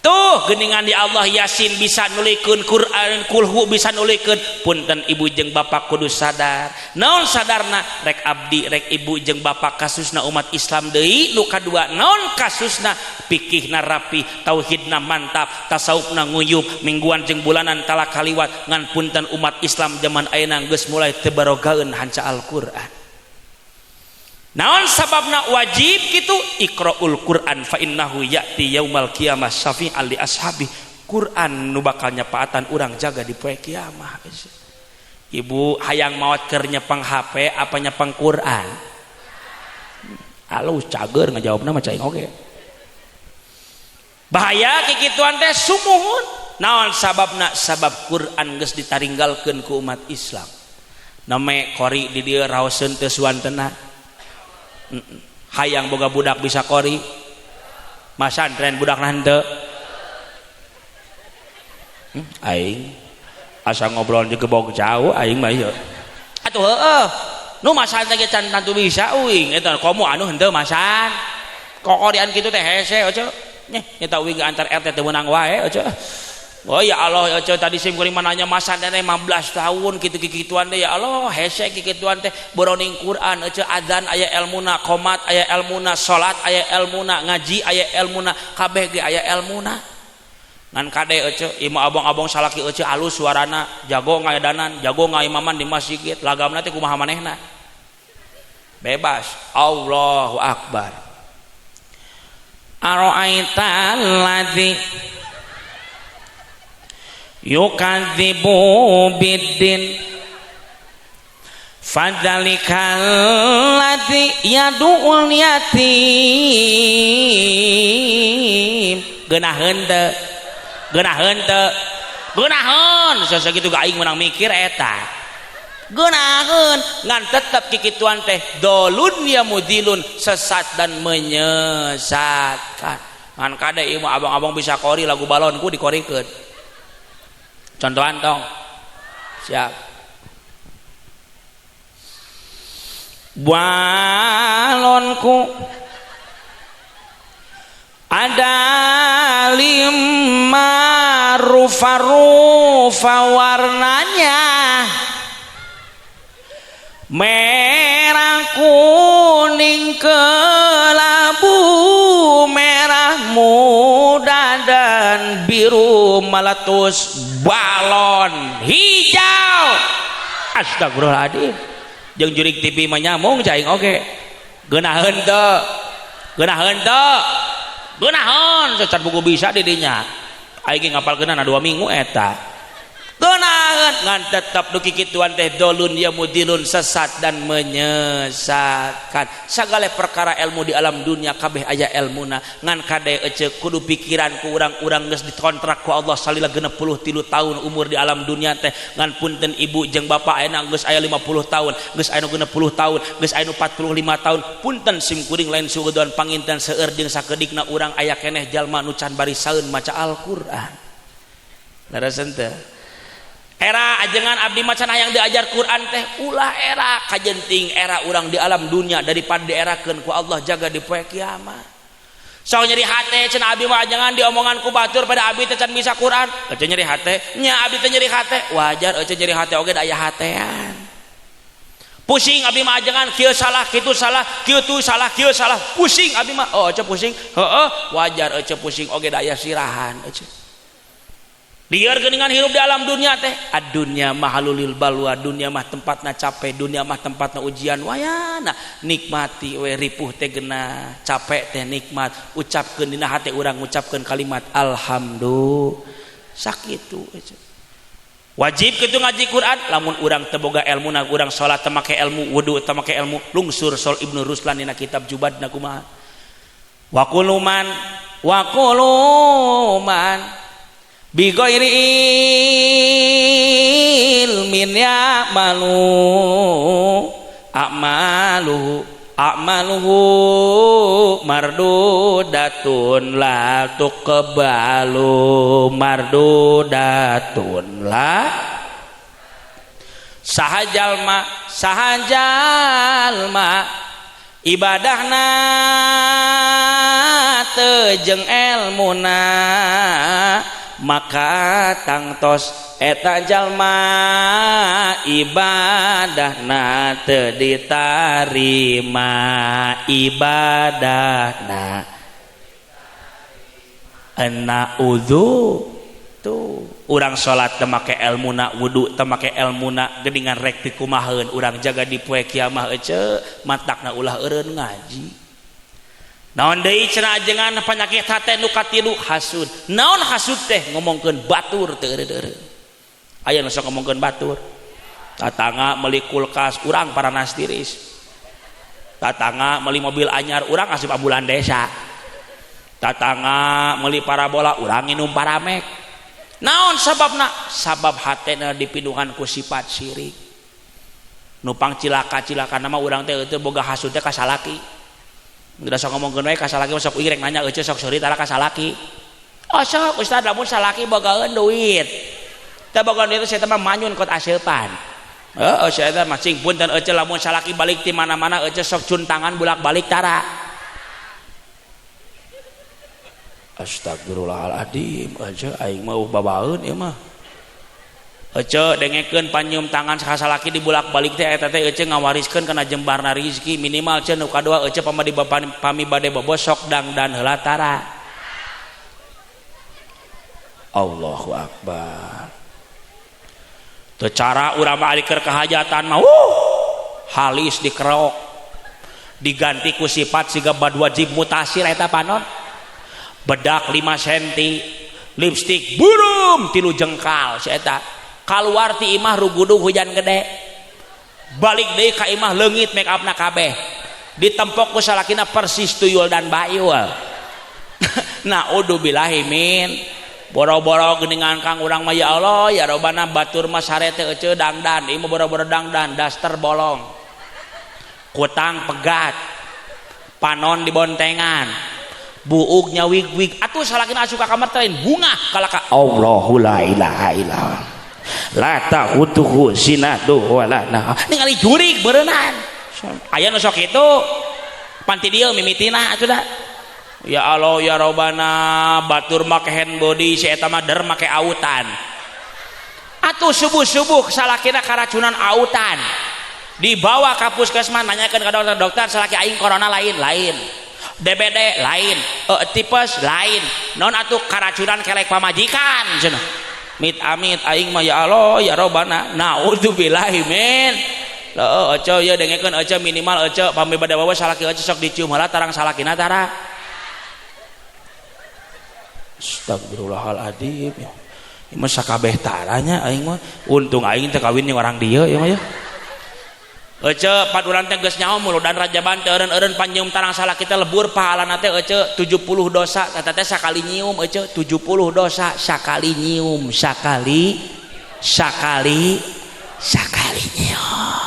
Tuh geuningan di Allah. Yasin bisa nulikeun Quran, kulhu bisa nulikeun. Punten ibu jeung bapak kudu sadar. Naon sadarna? Rek abdi rek ibu jeung bapak kasusna umat Islam deui. Nu kadua naon kasusna? Pikihna rapi, tauhidna mantap, tasawufna nguyup, mingguan jeung bulanan tala kaliwat. Ngan punten umat Islam zaman ayeuna geus mulai teu barogaeun hanca Al-Qur'an. Naon sababna wajib kitu? Iqraul Quran fa innahu ya'ti yaumal qiyamah syafi'an li ashabi. Quran nu bakal nyapaatan urang jaga di poe kiamah. Ibu hayang maot keur nyepang HP apa nyepang Quran? Alus cager ngajawabna mah cai oge. Bahaya kikituan teh sumuhun. Naon sababna? Sabab Quran geus ditaringgalkeun ku umat Islam. Name qori di dieu raoseun teu suantena. Hayang boga budak bisa qori. Masantren budakna henteu. Aing asa ngobrol jeung gebog jauh aing mah ieu. Atuh heueuh. Nu masan teh can tantu bisa uing eta komo anu henteu masan. Kokorian kitu teh hese oce. Nyeh nyata uing antar RT teu meunang wae oce. Oh ya Allah, ya tadi sim kuring mananya masa nene 15 tahun kitu-kituan teh ya Allah, hese kituan teh boroning Quran ece adzan aya elmuna, qomat aya elmuna, salat aya elmuna, ngaji aya elmuna, kabeh ge aya elmuna. Ngan kade ece imam abang-abang salaki ece alus suarana, jago ngaedanan, jago ngaimaman di masjid, lagamna teh kumaha manehna. Bebas. Allahu akbar. Ara'aital ladzi yukadzibu biddin fadzalikal ladzi yad'ul yatim geunaheun teu geunaheun sasakitu ga aing menang mikir eta geunaheun ngan tetep kikituan teh dolun ya mudilun sesat dan menyesatkan ngan kade ieu abang-abang bisa kori lagu balonku dikorikeun contohan tong siap balonku ada 5 rufa warnanya merah kuning kelabu merah muda dan biru meletus balon hijau astagfirullahaladzim jeung jurig TV menyambung caing oke geunaheun secat buku bisa didinya aing ngapalkeunana 2 minggu eta geunaheun ngan tetep duki kituan teh dolun ya mudilun sesat dan menyesatkan sagala perkara ilmu di alam dunia kabeh aya elmuna ngan kade ece kudu pikiran ku urang-urang geus dikontrak ku Allah salila 63 tahun umur di alam dunia teh ngan punten ibu jeung bapak ayeuna geus aya 50 tahun geus aya 60 tahun geus aya 45 tahun punten sim kuring lain sugudoan panginten seueur jeung sakeudikna urang aya keneh jalma nu can barisaeun maca Al-Qur'an larasen teh era ajengan abdi macan hayang diajar Quran teh ulah era kajenting era urang di alam dunia daripada dierakeun ku Allah jaga di poe kiamat. Sok nyeri hate cenah abdi mah ajengan diomongan ku batur pada abdi teh can bisa Quran. Ece nyeri hate, nya abdi teh nyeri hate, wajar ece nyeri hate oge da aya hatean. Pusing abdi mah ajengan kieu salah, kitu salah, kieu tu salah, kieu salah. Pusing abdi mah, oh ece pusing. Heeh, wajar ece pusing oge da aya sirahan ece. Liar geuningan hirup di alam dunia teh ad-dunya mahalulil balwa dunia mah tempatna capek dunia mah tempatna ujian wayana nikmati we ripuh teh geuna capek teh nikmat ucapkeun dina hate urang ngucapkeun kalimat alhamdulillah sakitu wajib kitu ngaji Quran lamun urang teu boga elmuna urang salat teu make ilmu wudu teu make ilmu lungsur sol Ibnu Ruslan dina kitab Jubadna kumaha wa quluman bighairi ilmin ya'malu a'maluhu mardudatun la tuqbalu mardudatun la sahajalma ibadahna teu jeung elmuna maka tangtos eta jalma ibadahna teu ditarima ibadahna ana udzu tuh urang salat teu make elmuna wudu teu make elmuna geuningan rek pikumaheun urang jaga di poe kiamah ece matakna ulah eureun ngaji. Naon deui cenah ajengan panyakit hate nu katilu hasud. Naon hasud teh ngomongkeun batur teu eureun-eureun. Aya nu sok ngomongkeun batur. Tatangga meuli kulkas urang paranas tiris. Tatangga meuli mobil anyar urang asup ambulan desa. Tatangga meuli parabola urang nginum paramek. Naon sababna? Sabab hatena dipinuhan ku sifat syirik. Nupang cilaka-cilaka nama urang teh teu boga hasud teh ka salaki. Udah sok ngomongkeun we ka salaki sok irek nanya eueuh sok suri tara ka salaki. Oh sok ustad lamun salaki bogaeun duit. Teu boga duit saya teh mah manyun kot aseupan. Heeh saya teh mah cing punten eueuh lamun salaki balik ti mana-mana eueuh sok cun tangan bulak-balik tara. Astagfirullahaladzim aja aing mau babaeun ieu mah Ece dengekeun panyium tangan sasalaki dibulak-balik teh eta teh ece ngawariskeun kana jembarna rezeki minimal cenah nu kadua ece pami bade bobosok dangdan heula tara. Allahu akbar. Teu cara urang mah ari keur kahajatan mah halis dikerok diganti ku sifat siga bad wajib mutasir eta panon bedak 5 cm lipstik burum 3 jengkal si eta keluar ti imah rugudug hujan gede balik deui ka imah leungit make upna kabeh ditempok ku salakina persis tuyul dan bayul naudzubillahi min boro-boro geuningan kang urang mah ya Allah ya robana batur mah sare teh ece dangdan ieu mah boro-boro dangdan daster bolong kutang pegat panon dibontengan buugnya wig atuh salakina asup ka kamar teh bunga kalaka Allahu la ilaha illallah la ta'utuhu sinatu wala nah ningali jurig beureunan aya nu sok kitu panti dieu mimitina atuh da ya Allah ya robana batur make hand body si eta mah der make autan atuh subuh-subuh salakina karacunan autan dibawa ka puskesmas nanyakeun ka dokter salaki aing corona lain DBD lain tipes lain non atuh karacunan kelek pamajikan cenah mit amit aing mah ya Allah ya robana naudzubillahi min ece ya dengekeun ece minimal ece pami bade bawa salaki ece sok dicium heula tarang salakina tara astagfirullahaladzim ya ieu mah sakabeh taranya aing mah untung aing teh kawin jeung orang dieu ya mah ya ece paduran teh geus nyaho mulu dan rajaban teh eureun panyium tarang salaki teh lebur pahalana teh ece 70 dosa kata teh sakali nyium ece 70 dosa sakali nyium sakali nyium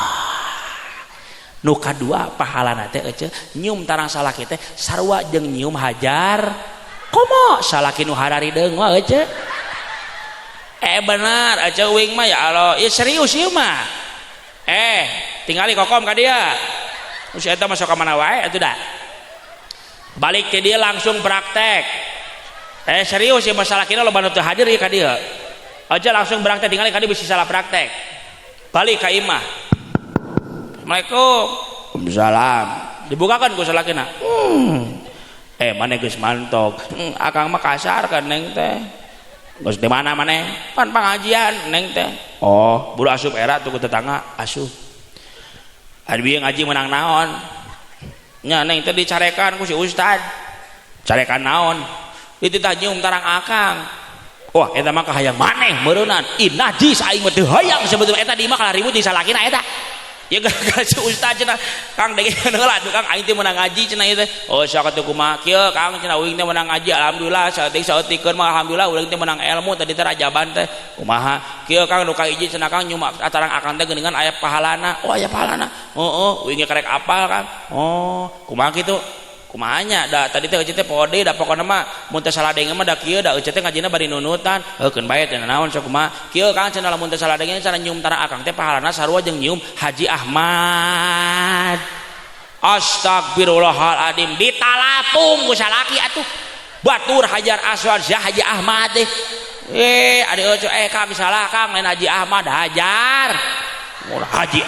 nu kadua pahalana teh ece nyium tarang salaki teh sarua jeung nyium hajar komo salaki nu harari deung mah ece benar ece uing mah ya Allah ieu serius ieu mah tinggali kokom ka dia usia eta masuk ka mana wae atuh da balik ke dia langsung praktek serius ya masalah kina loba nu teu hadir ieu ka dia aja langsung praktek tinggali ka dia bisa salah praktek balik ka imah Assalamualaikum Waalaikumsalam dibukakan ku salakina maneh geus mantok akang mah kasar kan neng teh geus di mana maneh pan pengajian neng teh buru asup era tuh ku tetangga asup ari bieu ngaji menang naon nya neng teh dicarekan ku si ustad carekan naon dititah nyium tarang akang wah eta mah kahayang maneh meureunan najis aing mah teu hayang sebetulna eta di mah kalah ribut di salakina eta ya gara-gara si ustad cenah kang dengekeun heula tuh kang aing teh meunang ngaji cenah ieu teh sak atuh kumaha kieu kang cenah uing teh meunang ngaji alhamdulillah saeutik mah alhamdulillah urang teh meunang ilmu tadi teh rajaban teh kumaha kieu kang nu ka hiji cenah kang nyuma atarang akang teh geuningan aya pahalana aya pahalana uing karek apal kang kumaha kitu kumahanya da tadi teh ece teh pode da pokona mah mun teh saladenge mah da kieu da ece teh ngajina bari nunutan keun bae teh naon sok kumaha kieu kang cenah lamun teh saladenge cara nyium tara akang teh pahalana sarua jeung nyium Haji Ahmad astagfirullahaladzim ditalapung ku salaki atuh batur Hajar Aswad Syah Haji Ahmad teh ade ece kang salah kang lain Haji Ahmad Hajar Haji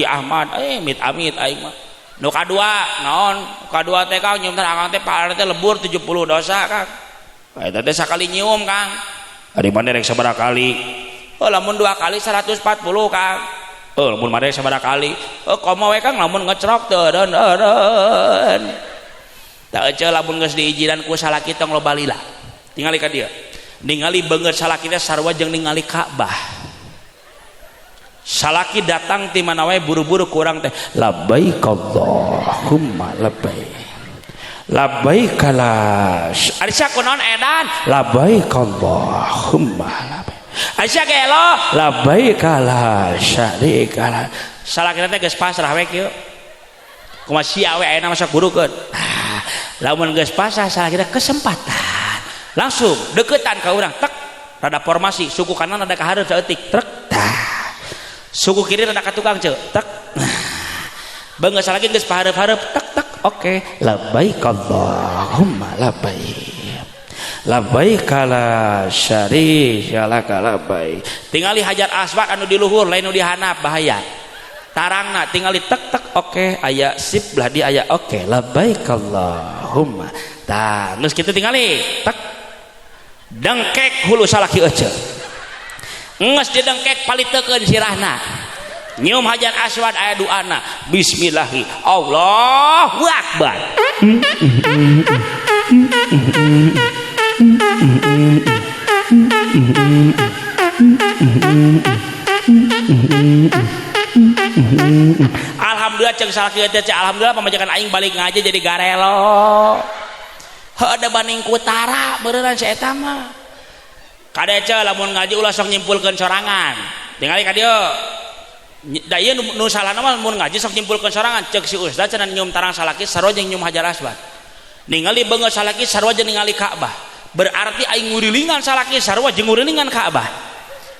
Ahmad mit amit aing mah nu kadua naon kadua teh kang nyium tara akang teh pahalana teh lebur 70 dosa kang eta teh sakali nyium kang ari maneh rek sabaraha kali lamun 2 kali 140 kang lamun maneh sabaraha kali komo we kang lamun ngecrok teu eureun da ece lamun geus diijinan ku salaki tong loba lila tingali ka dieu ningali beungeut salaki teh sarua jeung ningali Ka'bah salaki datang ti mana wae buru-buru kurang teh labbaik Allahumma labbaik la ari sak kunaon edan labbaik Allahumma labbaik ari sak elo labbaik la syarika la salaki teh geus pasrah we kieu kumaha sia we ayeuna masa gurukeun lamun geus pasrah salaki teh kesempatan langsung deketan ka urang tek rada formasi suku kanan rada ka hareup saeutik trek suku kiri rada ka tukang ceu tek beungeus salaki geus pahareup-hareup tek oke labbaik Allahumma labbaik labbaik la syarika laka labbaik. Tingali Hajar Aswad anu di luhur lain nu di handap bahaya. Tarangna tingali tek tek oke aya sip belah di aya oke labbaik Allahumma. Tah geus kitu tingali tek dengkek hulu salaki ece. Geus didengkek palitekeun sirahna. Nyium Hajar Aswad aya doana bismillahi Allahu akbar. Alhamdulillah ceng salaki teh alhamdulillah pamajikan aing balik ngaji jadi garelo. Heuda banding ku tara beneran si eta mah. Kadece lamun ngaji ulah sok nyimpulkeun sorangan. Tingali ka dieu. Da ieu nu salahna mah mun ngaji sok nyimpulkeun sorangan ceuk si ustaz cenah nyium tarang salaki sarua jeung nyium Hajar Aswad. Ningali beungeut salaki sarua jeung ningali Ka'bah. Berarti aing ngurilingan salaki sarua jeung ngurilingan Ka'bah.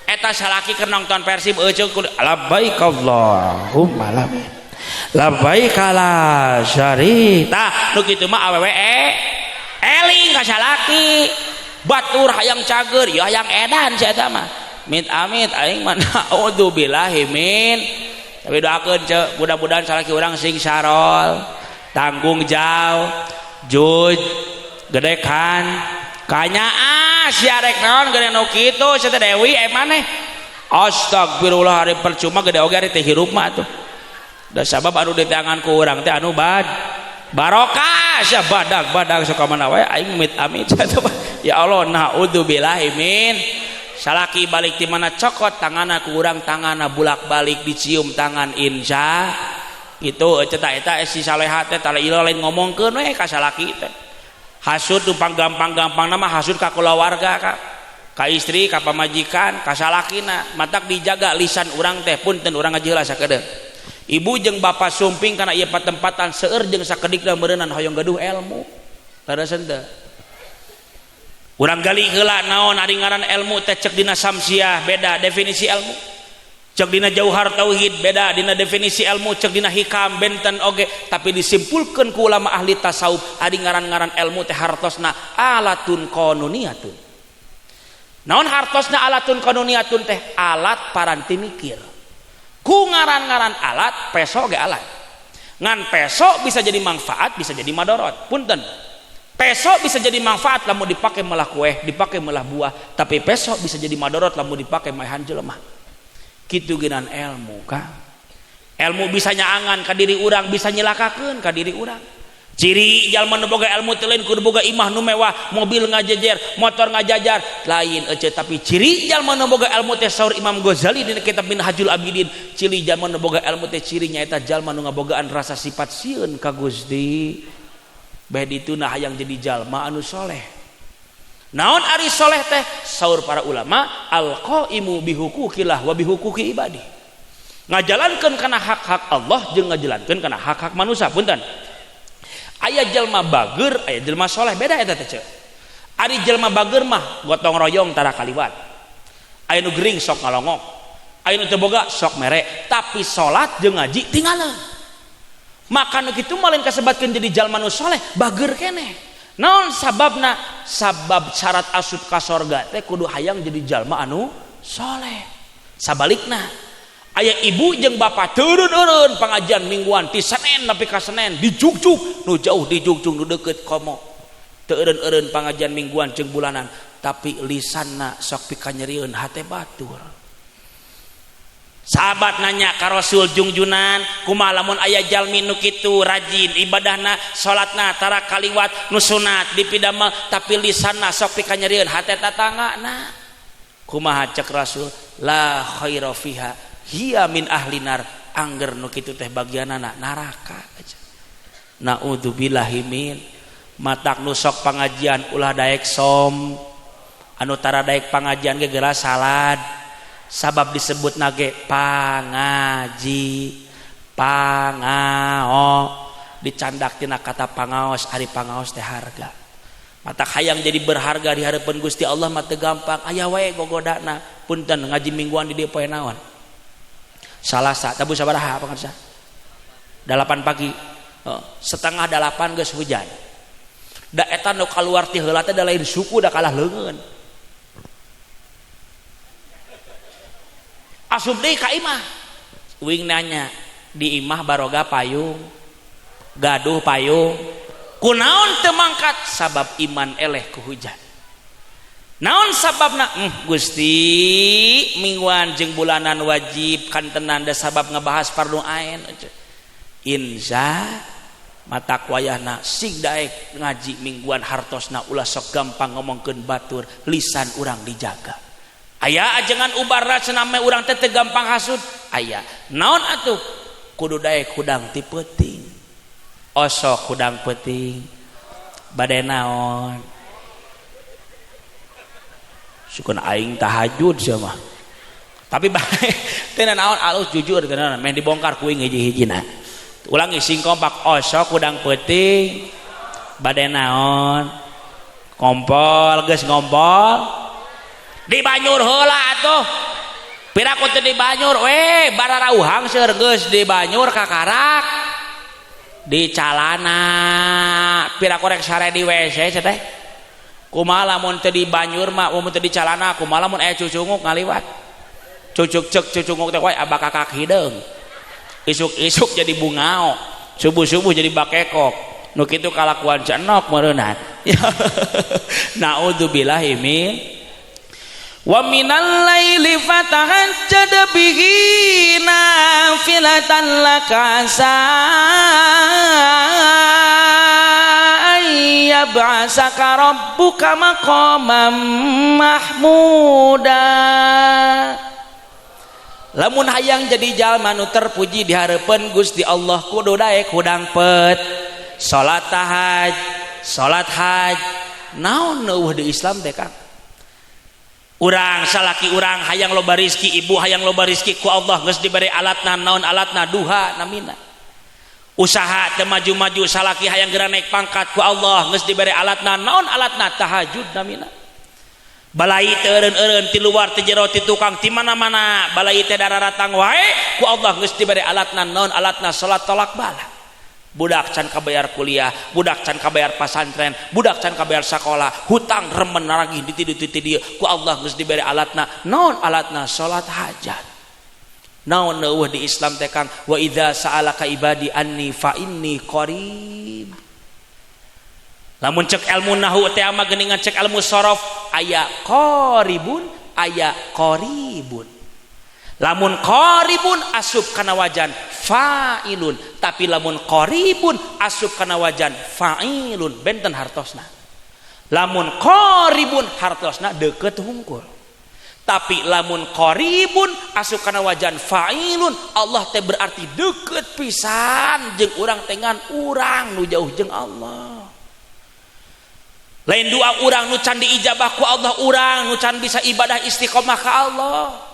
Eta salaki keur nonton Persib euceuk labbaik Allahumma labbaik. Labbaik la syarika. Tah nu kitu mah awewe eling ka salaki. Batur hayang cager ya hayang edan si eta mah. Mit amit aing mah naudzubillahi min. Tapi doakeun ceuk mudah-mudahan salaki urang sing sarol, tanggung jauh, juj, gedekan, kanyaa sia rek naon gede nu kitu sia teh Dewi maneh. Astagfirullah hari percuma gede oge ari teh hirup mah atuh. Da sabab anu di tangan ku urang teh anu barokah sia badag-badag sok mana wae aing mit amit ya Allah naudzubillahi min. Salaki balik di mana cokot tanganna ku urang tanganna bulak-balik dicium tangan insya itu eta si saleha teh tara ilo lain ngomongkeun we ka salaki teh. Hasud nu gampang-gampangna mah hasud ka keluarga ka istri ka pamajikan ka salakina matak dijaga lisan urang teh punten urang ngajelas sakedeung. Ibu jeung bapa sumping kana ieu patempatan seueur jeung sakedikna meureunnan hoyong gaduh ilmu. Leureuseun teu. Urang gali heula naon ari ngaran ilmu teh cek dina samsiah beda definisi ilmu. Cek dina jauhar tauhid beda dina definisi ilmu, cek dina hikam benten oge tapi disimpulkeun ku ulama ahli tasawuf ari ngaran-ngaran ilmu teh hartosna alatun qanuniyatun. Naon hartosna alatun qanuniyatun teh alat paranti mikir. Ku ngaran-ngaran alat peso ge alat. Ngan peso bisa jadi manfaat bisa jadi madorot. Punten. Peso bisa jadi manfaat lamun dipake melah kue, dipake melah buah, tapi peso bisa jadi madorot lamun dipake maehan jelema. Kitu geunan ilmu Kang. Ilmu bisa nyaangan ka diri urang, bisa nyelakakeun ka diri urang. Ciri jalma nu boga ilmu teh lain kudu boga imah nu mewah, mobil ngajejer, motor ngajajar, lain ece tapi ciri jalma nu boga ilmu teh saur Imam Ghazali dina kitab Minhajul Abidin, ciri jalma nu boga ilmu teh cirinya eta jalma nu ngabogaan rasa sifat sieun ka Gusti. Bae dituna hayang jadi jalma anu soleh. Naon ari soleh teh saur para ulama al-qaimu bihuquqillah wa bihuquqi ibadi. Ngajalankeun kana hak-hak Allah jeung ngajalankeun kana hak-hak manusia. Punten. Aya jalma bager, aya jalma soleh beda eta teh ceuk. Ari jalma bager mah gotong royong tara kaliwat. Aya nu gering sok ngalongok. Aya nu teu boga sok mere, tapi salat jeung ngaji tinggalin. Maka nu kitu mah lain kasebatkeun jadi jalma nu soleh bager keneh. Naon sababna? Sabab syarat asup ka sorga teh kudu hayang jadi jalma anu soleh. Sabalikna aya ibu jeung bapa turun-urun pengajian mingguan ti Senin nepi ka Senin dijugjug nu jauh dijugjug nu deukeut komo. Teu eureun-eureun pengajian mingguan jeung bulanan tapi lisanna sok pikanyerieun hate batur. Sahabat nanya ka Rasul jungjunan kumaha lamun aya jalmi nu kitu rajin ibadahna salatna tara kaliwat nu sunat dipidamel tapi lisanna sok pikanyerieun hate tatanggana kumaha cek Rasul la khaira fiha hiya min ahlinar angger nu kitu teh bagianana neraka aja. Naudzubillahi min matak nu sok pangajian ulah daek som anu tara daek pangajian ge geura salad sabab disebut nage pangaji pangao dicandak tina kata pangaos ari pangaos teh harga mata hayang jadi berharga di harapan Gusti Allah mah teu gampang aya wae gogodana punten ngaji mingguan di dieu poe naon Salasa tabu sabaraha pangarsa 8 pagi setengah 8 geus hujan da eta nu kaluar ti heula teh da lain suku da kalah leungeun asup deui ka imah uing nanya di imah baroga payung gaduh payung kunaon teu mangkat sabab iman eleh ku hujan naon sababna Gusti mingguan jeung bulanan wajib kantenan da sabab ngebahas fardu ain insya mata wayahna sig daek ngaji mingguan hartosna ulah sok gampang ngomongkeun batur lisan urang dijaga aya ajengan ubarna cenah me urang teh teu gampang hasud aya naon atuh kudu daek hudang ti peuting osok hudang peuting bade naon sukun aing tahajud sia mah tapi bae teh naon alus jujur teh naon men dibongkar ku hiji-hijina ulangi sing kompak osok hudang peuting bade naon kompol geus ngompol di Banyur heula atuh piraku teh di Banyur we bararauhang seur geus di Banyur kakarak di calana piraku rek sare di WC teh kumaha lamun teu di Banyur mah mun teu di calana kumaha lamun aya cucunguk ngaliwat cucuk cek cucunguk teh we aba kakak hideung isuk-isuk jadi bungao subuh-subuh jadi bakekok nu kitu kalakuan cenok meureunna naudzubillahi min wa minal laili fatahajjad bihi nafilatan laka yab'asaka rabbuka maqaman mahmuda lamun hayang jadi jalma nu terpuji di hareupeun Gusti Allah kudu daek hudang peut salat tahaj salat haj naon neueuh di Islam teh Kang urang salaki urang hayang loba rezeki ibu hayang loba rezeki ku Allah geus diberi alatna naon alatna duha namina usaha teu maju-maju salaki hayang geura naik pangkat ku Allah geus diberi alatna naon alatna tahajud namina balai teu eureun-eureun ti luar ti jero ti tukang ti mana-mana balai teh dararatang wae ku Allah geus diberi alatna naon alatna salat tolak bala budak can kabayar kuliah budak can kabayar pasantren budak can kabayar sekolah hutang remen lagi di dieu ku Allah geus diberi alatna naon alatna salat hajat naon neueuh di Islam teh Kang wa idza sa'alaka ibadi anni fa inni qarib lamun cek ilmu nahwu teh mah geuningan cek ilmu sorof aya qaribun aya qaribun lamun qaribun asup kana wajan fa'ilun tapi lamun qaribun asup kana wajan fa'ilun benten hartosna lamun qaribun hartosna deukeut hungkul tapi lamun qaribun asup kana wajan fa'ilun Allah teh berarti deukeut pisan jeung urang teh ngan urang nu jauh jeung Allah lain doa urang nu can diijabah ku Allah urang nu can bisa ibadah istiqomah ka Allah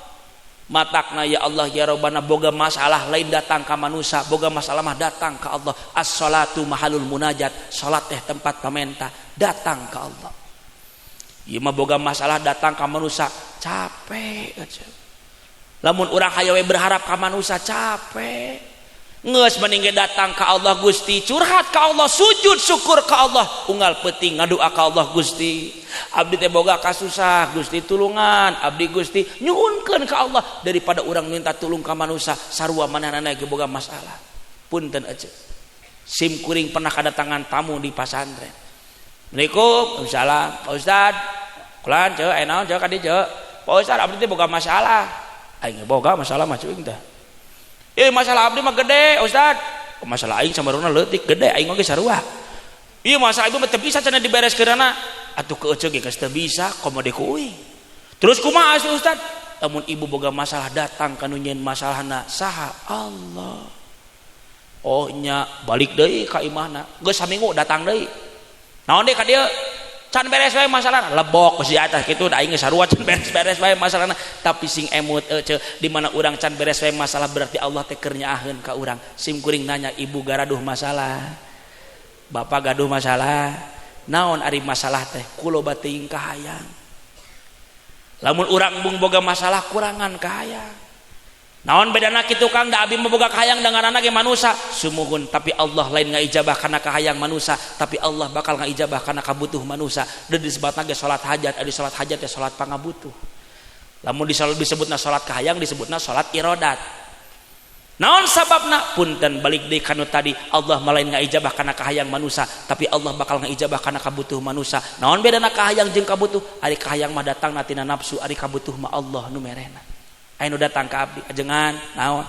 matakna ya Allah ya Rabbana boga masalah lain datang ka manusia boga masalah mah datang ka Allah as-salatu mahalul munajat salat teh tempat pamenta datang ka Allah ieu mah boga masalah datang ka manusia capek aja lamun urang hayawe berharap ka manusia capek geus mending datang ka Allah Gusti curhat ka Allah sujud syukur ka Allah unggal peuting ngadoa ka Allah Gusti abdi teh boga kasusah Gusti tulungan abdi Gusti nyuhunkeun ka Allah daripada urang minta tulung ka manusia sarua manehna ge boga masalah punten aja sim kuring pernah kadatangan tamu di pasantren Assalamualaikum salam Pak Ustad kulan ceu aya naon ceu ka dieu ceu Pak Ustad abdi teh boga masalah aing boga masalah mah cuing teh masalah abdi mah gede Ustad masalah aing samaruna leutik gede aing oge sarua ieu masalah ieu mah teu bisa cenah dibereskeunana atuh keuceug ge geus teu bisa komo deku euy terus kumaha Ustad lamun ibu boga masalah datang ka nu nyeun masalahna saha Allah oh nya balik deui ka imahna geus saminggu datang deui naon deui ka dieu can beres wae masalahna lebok geus di atas kitu da aing geus sarua can beres-beres wae masalahna tapi sing emut eueuh di mana urang can beres wae masalah berarti Allah teh keur nyaaheun ka urang sim kuring nanya ibu garaduh masalah bapak gaduh masalah naon ari masalah teh kuloba teuing kahayang lamun urang bung boga masalah kurangan kahayang naon bedana kitu Kang da abi boga kahayang dangaranna ge manusia sumuhun tapi Allah lain ngaijabah kana kahayang manusia tapi Allah bakal ngaijabah kana kabutuh manusia dan disebutna ge salat hajat adi salat hajat ya salat pangabutuh lamun disebutna salat kahayang disebutna salat iradat naon sababna punten balik deui kana tadi Allah malain ngaijabah kana kahayang manusia tapi Allah bakal ngaijabah kana kabutuh manusia naon bedana kahayang jeung kabutuh ari kahayang mah datangna tina nafsu ari kabutuh mah Allah nu merena aya nu datang ka abdi ajengan naon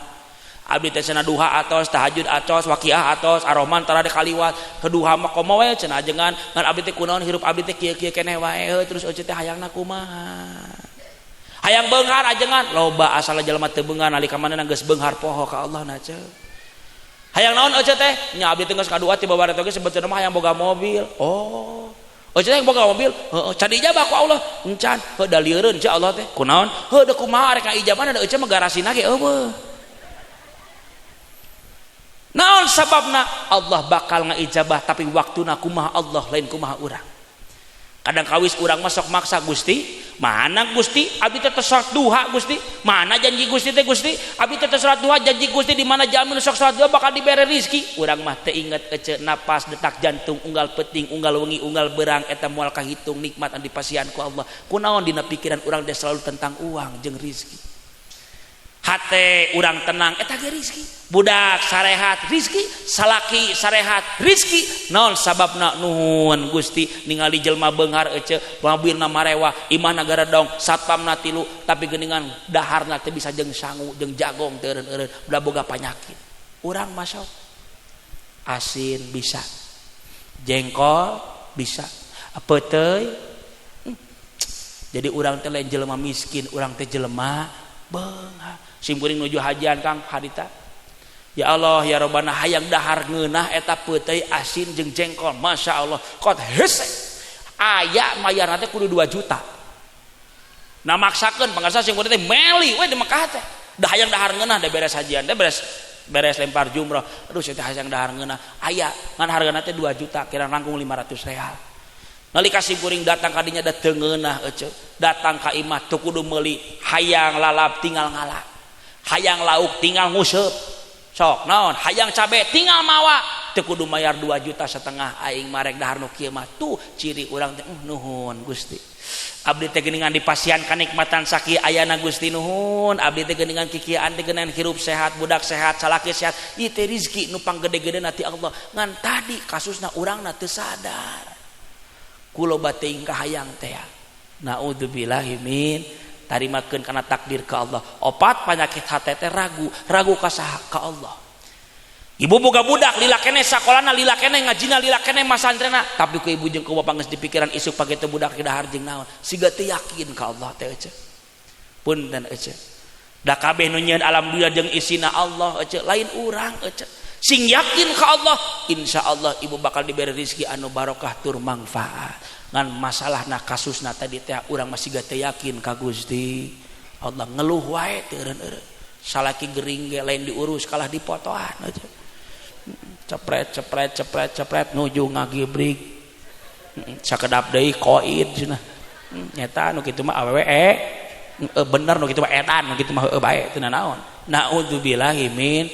abdi teh cenah duha atos tahajud atos waqiah atos aroman tara de kaliwat keduha mah komo we cenah ajengan ngan abdi teh kunaon hirup abdi teh kieu-kieu keneh wae terus eueuh teh hayangna kumaha hayang beunghar ajengan loba asal jalma teu beunghar nalika manehna geus beunghar poho ka Allah na ceuk hayang naon eueuh teh nya abdi teh geus kadua ti babaraha teh sebetulna mah hayang boga mobil oh eueuh teh boga mobil heeh can ijabah ku Allah encan heuh da lieureun nya Allah teh kunaon heuh da kumaha rek ijabahna da eueuh mah garasina ge eueuh naon sababna Allah bakal ngaijabah tapi waktuna kumaha Allah lain kumaha urang kadang kawis urang mah sok maksa Gusti mana Gusti abdi teh salat duha Gusti mana janji Gusti teh Gusti abdi teh salat duha janji Gusti di mana jamin sok salat duha bakal dibere rezeki urang mah teu inget ece napas detak jantung unggal peuting unggal wengi unggal beurang eta moal kahitung nikmat anu dipasihan ku Allah kunaon dina pikiran urang teh selalu tentang uang jeung rezeki hate urang tenang eta ge rezeki budak sarehat rezeki salaki sarehat rezeki naon sababna nuhun Gusti ningali jelma beunghar eueuh mobilna marewah imah nagara dong satpamna 3 tapi geuningan daharna teh bisa jeung sangu jeung jagong teu eureun-eureun udah boga panyakit urang mah sok asin bisa jengkol bisa peuteuy jadi urang teh lain jelema miskin urang teh jelema beunghar simkuring nuju hajian Kang harita ya Allah ya Rabbana hayang dahar ngeunah eta peuteuy asin jeung jengkol Masya Allah kot hese aya mayarna teh kudu 2 juta nah maksakeun pangarsa simkuring teh meli we di Mekah teh dah hayang dahar ngeunah da beres hajian da beres lempar jumrah aduh saya teh hayang dahar ngeunah aya ngan hargana teh 2 juta kira rangkung 500 real nalika simkuring datang ka dinya da teu ngeunah eueuh datang ka imah teu kudu meuli hayang lalap tinggal ngalap hayang lauk tinggal nguseup sok naon hayang cabe tinggal mawa teu kudu mayar 2,5 juta aing marek dahar nu kieu mah tuh ciri urang teh nuhun Gusti abdi teh geuningan dipasihan kanikmatan sakieu ayana Gusti nuhun abdi teh geuningan kikieuan teh geuningan hirup sehat budak sehat salaki sehat ieu teh rezeki nu panggede-gedena ti Allah ngan tadi kasusna urangna teu sadar kuloba teuing kahayang teh naudzubillahi min tarimakeun kana takdir ka Allah opat panyakit hate teh ragu ka saha ka Allah ibu boga budak lila keneh sakolana lila keneh ngajina lila keneh masantrena tapi ku ibu jeung ku bapa geus dipikiran isuk page teh budak dahar jeung naon siga teu yakin ka Allah teh eueuh punten eueuh da kabeh nu nyieun alam dunia jeung isina Allah eueuh lain urang eueuh sing yakin ka Allah insyaallah ibu bakal diberi rezeki anu barokah tur manfaat ngan masalahna kasusna tadi teh urang masih gak yakin ka Gusti Allah ngeluh wae teu eureun-eureun salaki gering ge lain diurus kalah dipotoan aja cepret nuju ngagibrig sakedap deui koid cenah nyata nu kitu mah awewe bener nu kitu mah edan nu kitu mah heueuh bae teu naon naudzubillahi min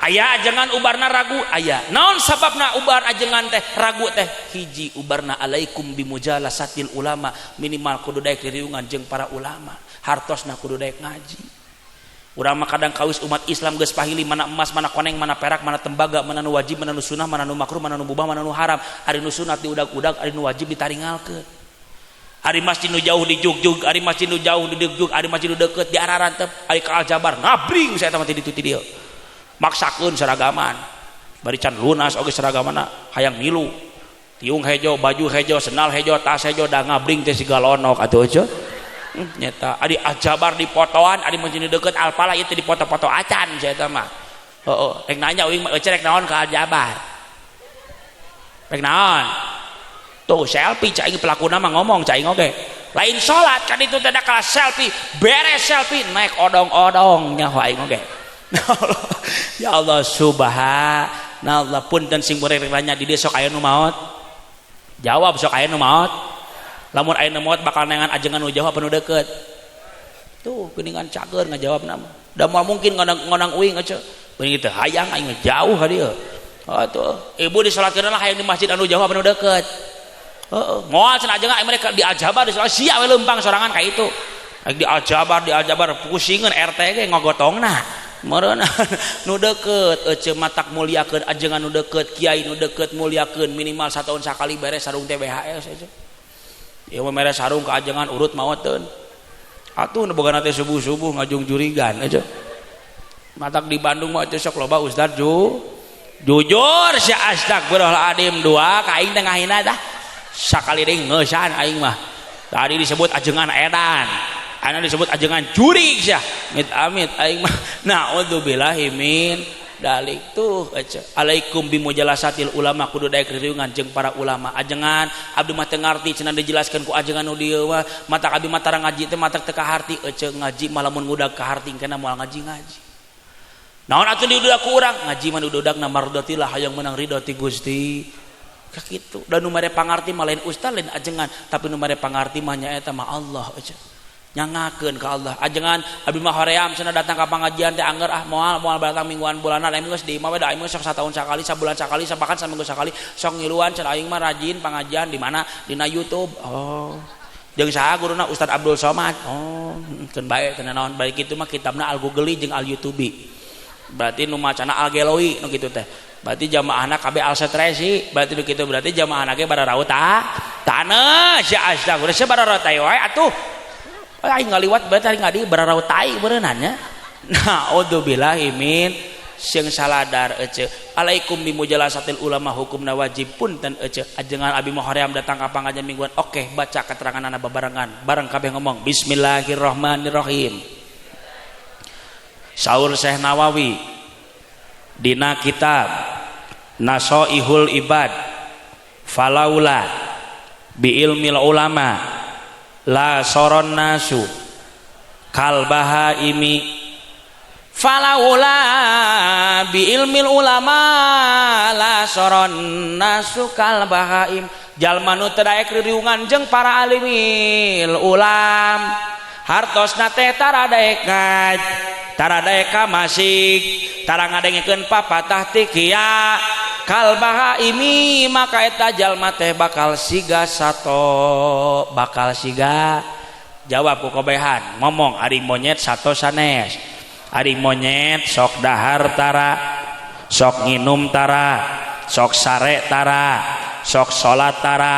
aya ajengan ubarna ragu aya naon sababna ubar ajengan teh ragu teh hiji ubarna alaikum bimujalasatil ulama minimal kudu daek ririungan jeung para ulama hartosna kudu daek ngaji urang mah kadang kawis umat Islam geus pahili mana emas mana koneng mana perak mana tembaga mana nu wajib mana nu sunah mana nu makruh mana nu mubah mana nu haram ari nu sunat diudag-udag ari nu wajib ditaringalkeun ari masjid nu jauh di jugjug ari masjid nu jauh di jugjug ari masjid nu deukeut di ararantep ari ka Aljabar ngabring saya teh di dieu maksakeun seragaman bari can lunas oge seragamana hayang milu tiung hejo baju hejo sendal hejo tas hejo da ngabring teh siga lonok atuh eueuh nyata adi Aljabar dipotoan adi masjid deukeut Alpala ieu teh dipoto-poto acan saya teh mah heuh rek nanya uing eueuh rek naon ka Aljabar rek naon tuh selfie cai pelakuna mah ngomong cai oge lain salat kan itu teh da kala selfie beres selfie naik odong-odong nyaho aing oge ya Allah subhanallah punten sing borek nanya di dieu sok aya nu maot jawab sok aya nu maot lamun aya nu maot bakal nengan ajengan nu jauh apa nu deukeut tuh geuningan cager ngajawab nama da moal mungkin ngonang uing aja bening teh hayang aing jauh ka dieu tuh ibu disalatkeun lah hayang di masjid anu jauh anu deukeut moal cenah aja aing mereka diajabar disalat sia we leumpang sorangan ka itu aing diajabar pusingeun RT ge ngogotongna meureun nu deukeut ece matak muliakeun ajengan nu deukeut kiai nu deukeut muliakeun minimal sataun sakali beres sarung TBHS aja ieu mere sarung ka ajengan urut maoteun atuh nu bogana teh subuh-subuh ngajung jurigan aja matak di Bandung mah teh sok loba ustaz jujur sia astagfirullahaladzim dua ka aing teh ngahina dah sakali deui ngeusan aing mah tadi disebut ajengan edan ana disebut ajengan jurig sia amit aing mah naudzubillahi min dalik tuh alaikum bimujalasatil ulama kudu daek riungan jeung para ulama ajengan abdi mah teu ngarti cenah dijelaskeun ku ajengan nu dieu mah matak abdi mah tara ngaji teh matak teu kaharti ngaji mah lamun ngudag kaharti kana moal ngaji naon atuh diudag ku urang ngaji mah udagna mardatillah hayang menang ridho ti Gusti ka kitu da nu mere pangarti mah lain ustaz lain ajengan tapi nu mere pangarti mah nyaeta mah Allah nyangakeun ka Allah ajengan abdi mah hoream cenah datang ka pangajian teh angger moal datang mingguan bulanan aing geus di imah we da aing sok sataun sakali sabulan sakali sapakan saminggu sakali sok ngiluan cenah aing mah rajin pangajian di mana dina YouTube jeung saha guruna Ustaz Abdul Somad keun bae cenah naon bari kitu mah kitabna Al Google jeung Al YouTube berarti nu macana Al Gelowi nu kitu teh berarti jamaahna kabeh Al Stresi berarti nu kitu berarti jamaahna ge bararaut taneuh sia astagfirullah sia bararaut tai wae atuh aing ngaliwat berarti ngadi bararaut tai beureunan nya naudzubillahi min sieun saladar ece alaikum bimujalasatil ulama hukumna wajib punten ece ajengan abi mah hoream datang ka pangajian mingguan oke baca keteranganna babarengan bareng kabeh ngomong bismillahirrahmanirrahim saur Syekh Nawawi dina kitab Nasoihul Ibad falaula bi ilmil ulama la soron nasu kal bahaimi falaula bi ilmil ulama la soron nasu kal bahaim jalma nu teu daek riungan jeung para alimil ulam hartosna teh tara daek ka masik tara ngadengkeun papatah ti kieu kal bahaimi maka eta jalma teh bakal siga jawab ku kobehan ngomong ari monyet sato sanes ari monyet sok dahar tara sok nginum tara sok sare tara sok salat tara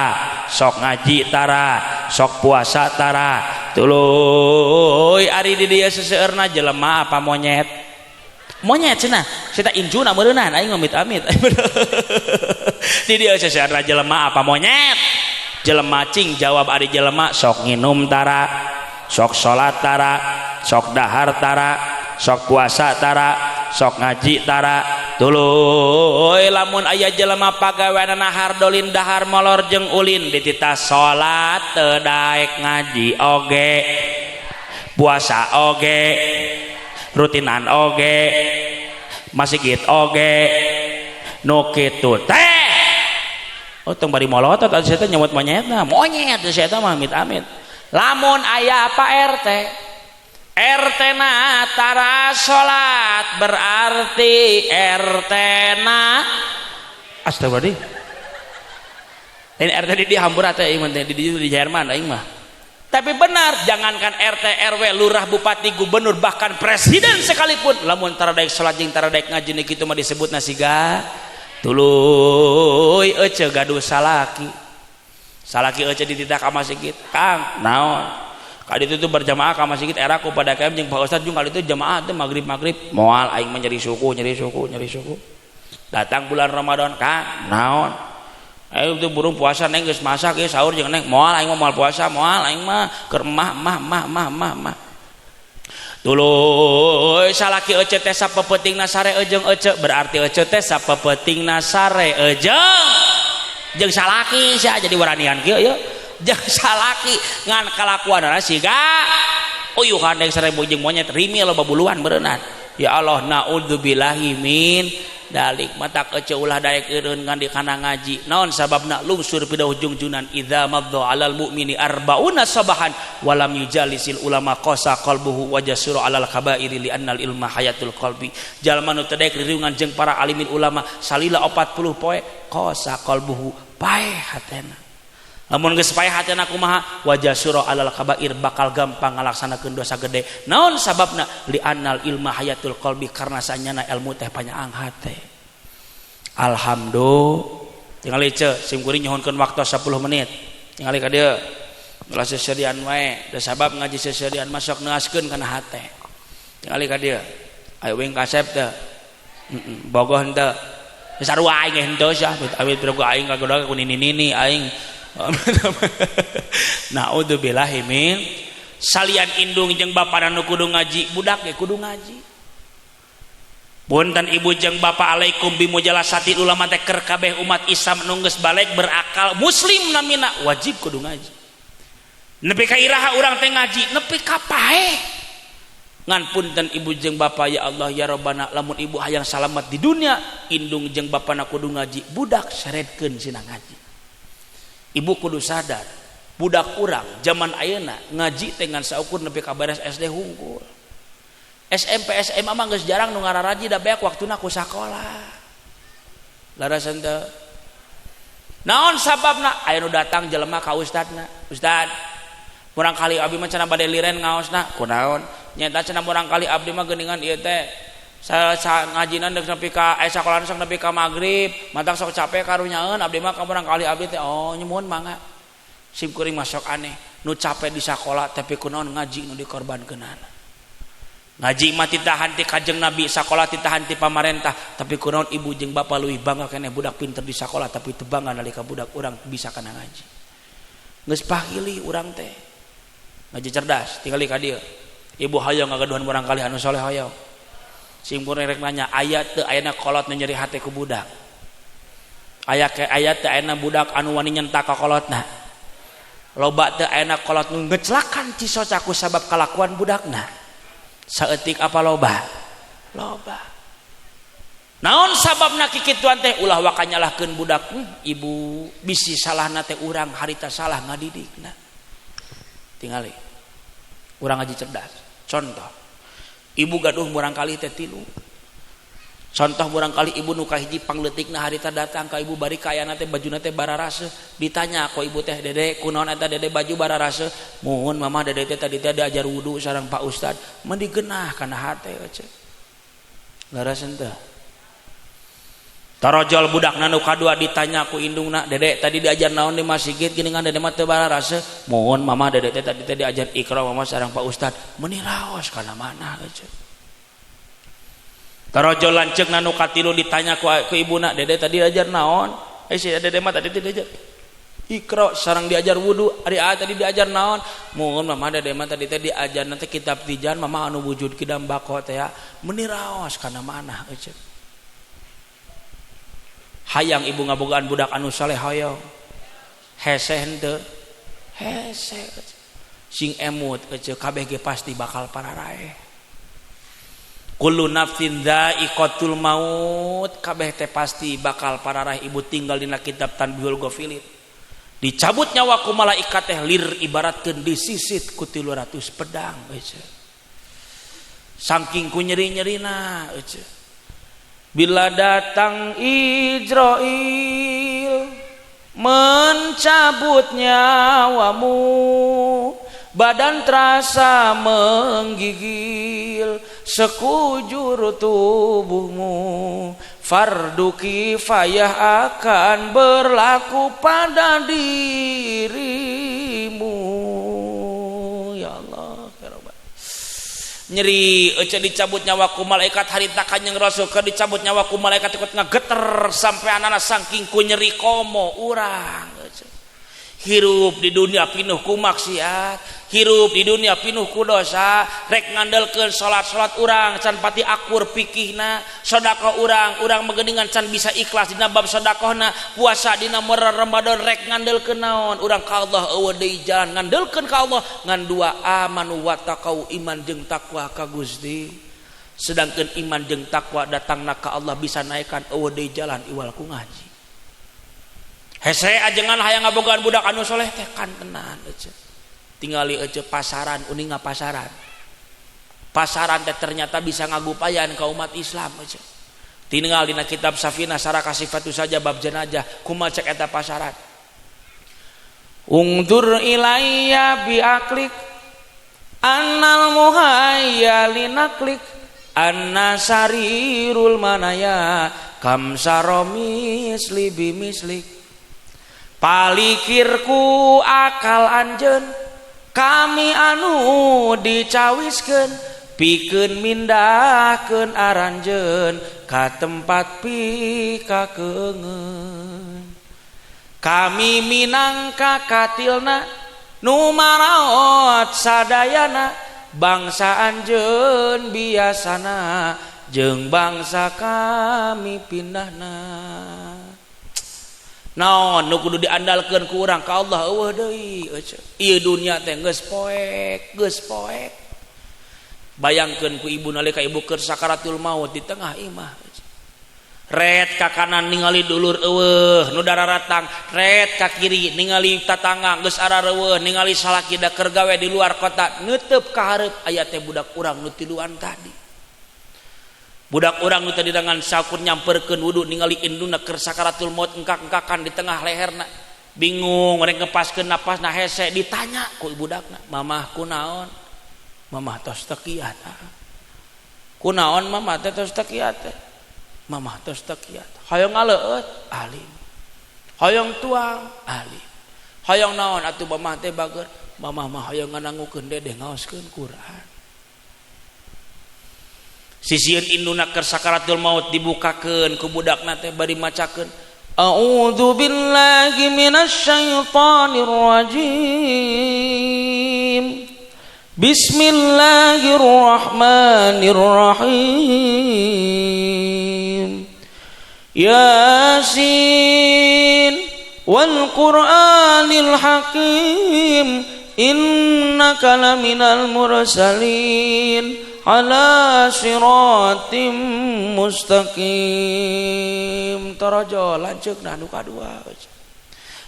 sok ngaji tara sok puasa tara tuluy ari di dieu seseueurna jelema apa monyet cenah kita injuna meureunan aing amit di dieu seseueurna jelema apa monyet jelema cing jawab ari jelema sok nginum tara sok salat tara sok dahar tara sok puasa tara sok ngaji tara tuluy lamun aya jelema pagaweana nahar dolin dahar molor jeung ulin ditita salat teu daek ngaji oge puasa oge rutinan oge masjid oge nu kitu teh tong bari molotot atuh teh nyebut monyetna monyet teh eta mah amit lamun aya apa RT na tara salat berarti RT na astagfirullah ini RT di Hamburg teh ieu teh di Jerman aing mah tapi benar jangankan RT RW lurah bupati gubernur bahkan presiden sekalipun lamun tara daek salat jeung tara daek ngaji kitu mah disebutna siga tuluy ece gaduh salaki ece dititah ka masjid Kang naon kali itu berjamaah ka masjid era ku pada KM jeung Pak Ustaz jeung kali itu jamaah teh maghrib moal aing mah nyeri suku datang bulan Ramadan Kang naon ayo itu burung puasa neng geus masak ge sahur jeung neng moal aing mah moal puasa moal aing mah keur mah tuluy salaki ece teh sapepetingna sare ejeung ece berarti ece teh sapepetingna sare ejeung salaki sia jadi waranian kieu ye jeung salaki ngan kalakuanna siga uyuhan deng 1000 jeung monyet rimil loba buluan beureunan ya Allah naudzubillahi min dalik matak ece ulah daek eureun ngan di kana ngaji naon sababna lungsur pida ujung junan idza madza alal mu'mini arbauna sabahan walam yujalisil ulama qasa qalbuhu wajasuru alal kabairi li annal ilma hayatul qalbi jalma nu teu daek riungan jeung para alimin ulama salila 40 poe qasa qalbuhu pae hatena lamun geus pae hatena kumaha wajasuru alal kabair bakal gampang ngalaksanakeun dosa gede naon sababna li annal ilma hayatul qalbi karna sanyana ilmu teh panyaang hate alhamdulillah tinggal ieu simkuring nyohonkeun waktu 10 menit tinggal ka dieu geus sesedian wae da sabab ngaji sesedian masuk neaskeun kana hate tinggal ka dieu aya wing kasep teh bogoh henteu sarua aing henteu sia amit bro aing kagoda ku nini aing naudzubillahi min salian indung jeung bapa nu kudu ngaji budak ge kudu ngaji punten ibu jeung bapa alaikum bimujalasati ulama teh keur kabeh umat Islam nu geus balik berakal muslim namina wajib kudu ngaji nepi ka iraha urang teh ngaji nepi ka pae ngan punten ibu jeung bapa ya Allah ya Rabbana lamun ibu hayang salamet di dunia indung jeung bapana kudu ngaji budak saredkeun sina ngaji. Ibu kudu sadar budak urang zaman ayeuna ngaji teh ngan saukur nepi ka beres SD hungkul SMP SMA mah geus jarang nu ngararaji da beak waktuna ku sakola larasan teh naon sababna aya nu datang jelema ka ustadna ustad murang kali abdi mah cenah bade liren ngaosna kunaon nyaeta cenah murang kali abdi mah geuningan ieu teh ngajinan deuk nepi ka sakola sok nepi ka magrib matak sok capek karunyaeun abdi mah kamurang kali abdi teh oh nyumun mangga sim kuring masuk aneh nu capek di sakola tapi kunaon ngaji nu dikorbankeunana ngaji mah titahan ti kajeng nabi sakola titahan ti pamarentah tapi kunaon ibu jeung bapa leuwih bangga keneh budak pinter di sakola tapi teu bangga nalika budak urang bisa kana ngaji geus pahili urang teh ngaji cerdas tingali ka dieu ibu hayang ngagaduhan murang kali anu soleh hayang simpur rek nanya ayat teu ayana kolot nu nyeri hate ku budak ayat teu ayana budak anu wani nyentak ka kolotna loba teu ayana kolot nu ngecelakan cisoca ku sabab kalakuan budakna saeutik apa loba naon sababna kikituan teh ulah wakanyalahkeun budak ibu bisi salahna teh urang harita salah ngadidikna tingali urang ngaji cerdas contoh ibu gaduh murang kali teh 3 contoh murang kali ibu nu kahiji pangleutikna harita datang ka ibu bari kayana teh bajuna teh bararaseuh ditanya ku ibu teh dede kunaon eta dede baju bararaseuh muhun mama dede teh tadi teh diajar wudu sareng Pak Ustad mun digeunah kana hate ce larasen teh tarojol budakna nu kadua ditanya ku indungna dede tadi diajar naon di masjid geuningan dede mah teu bararaseuh muhun mama dede teh tadi teh diajar Iqra mama sareng Pak Ustad meuni raos kana mana ce tarojol lanceukna nu katilu ditanya ku ibuna dede tadi diajar naon si dede mah tadi teh diajar Iqra sareng diajar wudu ari tadi diajar naon muhun mama dede mah tadi teh diajar nanti kitab tijan mama anu wujud kidam bako teh ya meuni raos kana mana ce hayang ibu ngabogaan budak anu saleh hayang hese henteu hese sing emut ece kabeh ge pasti bakal pararae kullu nafsin dha'iqatul maut kabeh teh pasti bakal pararae ibu tinggal dina kitab Tanbihul Ghafilin dicabut nyawa ku malaikat teh lir ibaratkeun disisit ku 300 pedang ece saking ku nyeri-nyerina ece bila datang Ijrail mencabut nyawamu badan terasa menggigil sekujur tubuhmu fardu kifayah akan berlaku pada dirimu ya Allah nyeri ece dicabut nyawa ku malaikat harita kanjeng Rasul keur dicabut nyawa ku malaikat ikut ngageter sampai anana saking ku nyeri komo urang hirup di dunia pinuh ku maksiat hirup di dunia pinuh ku dosa rek ngandelkeun salat urang can pati akur pikihna sedekah urang megeuningan can bisa ikhlas dina bab sedekahna puasa dina bulan Ramadan rek ngandelkeun naon urang ka Allah eueuh deui jalan ngandelkeun ka Allah ngan dua amanu wa taqau iman jeung takwa ka Gusti sedangkan iman jeung takwa datangna ka Allah bisa naikkan eueuh deui jalan iwal ku ngaji. Hese ajengan hayang ngabogaan budak anu soleh teh kan tenan eueuh. Tingali eueuh pasaran uning ngapasaran. Pasaran teh ternyata bisa ngagupayan ka umat Islam eueuh. Tingali dina kitab Safinah Sarah Kasifatu saja bab jenazah kumaha cek eta pasaran. Ungdur ilayya bi aklik annal muhayya linaklik anna sarirul manaya kam saromis libi mislik. Palikirku akal anjeun kami anu dicawiskeun pikeun mindahkeun aranjeun ka tempat pikakeungeun. Kami minangka katilna nu maraot sadayana bangsa anjeun biasana jeung bangsa kami pindahna. Naon nu kudu diandalkeun ku urang ka Allah eueuh deui ieu dunya teh geus poek. Bayangkeun ku ibu nalika ibu keur sakaratul maut di tengah imah red ka kanan ningali dulur eueuh nu dararatang, red ka kiri ningali tatangga geus arareueuh, ningali salaki da keur gawe di luar kota neuteup ka hareup aya teh budak urang nu tiluan tadi. Budak urang nu tadi dengan sakur nyamperkeun wudu ningali induna keur sakaratul maut engkak-engkakan di tengah leherna. Bingung rek ngepaskeun napasna hese ditanya ku budakna, "Mamah kunaon?" "Mamah tos teu kiat." "Kunaon mamah teh tos teu kiat?" "Mamah tos teu kiat." "Hoyong ngaleueut?" "Alim." "Hoyong tuang?" "Alim." "Hoyong naon atuh mamah teh bager?" "Mamah mah hoyong nganangukeun dedeh ngaoskeun Quran." Sisieun induna keur sakaratul maut dibukakeun ku budakna teh bari macakeun, "A'udzu billahi minasy syaithanir rajim. Bismillahirrahmanirrahim. Yasin wal Qur'anil hakim innaka laminal mursalin ala siratim mustaqim." Tarajo lanceukna anu kadua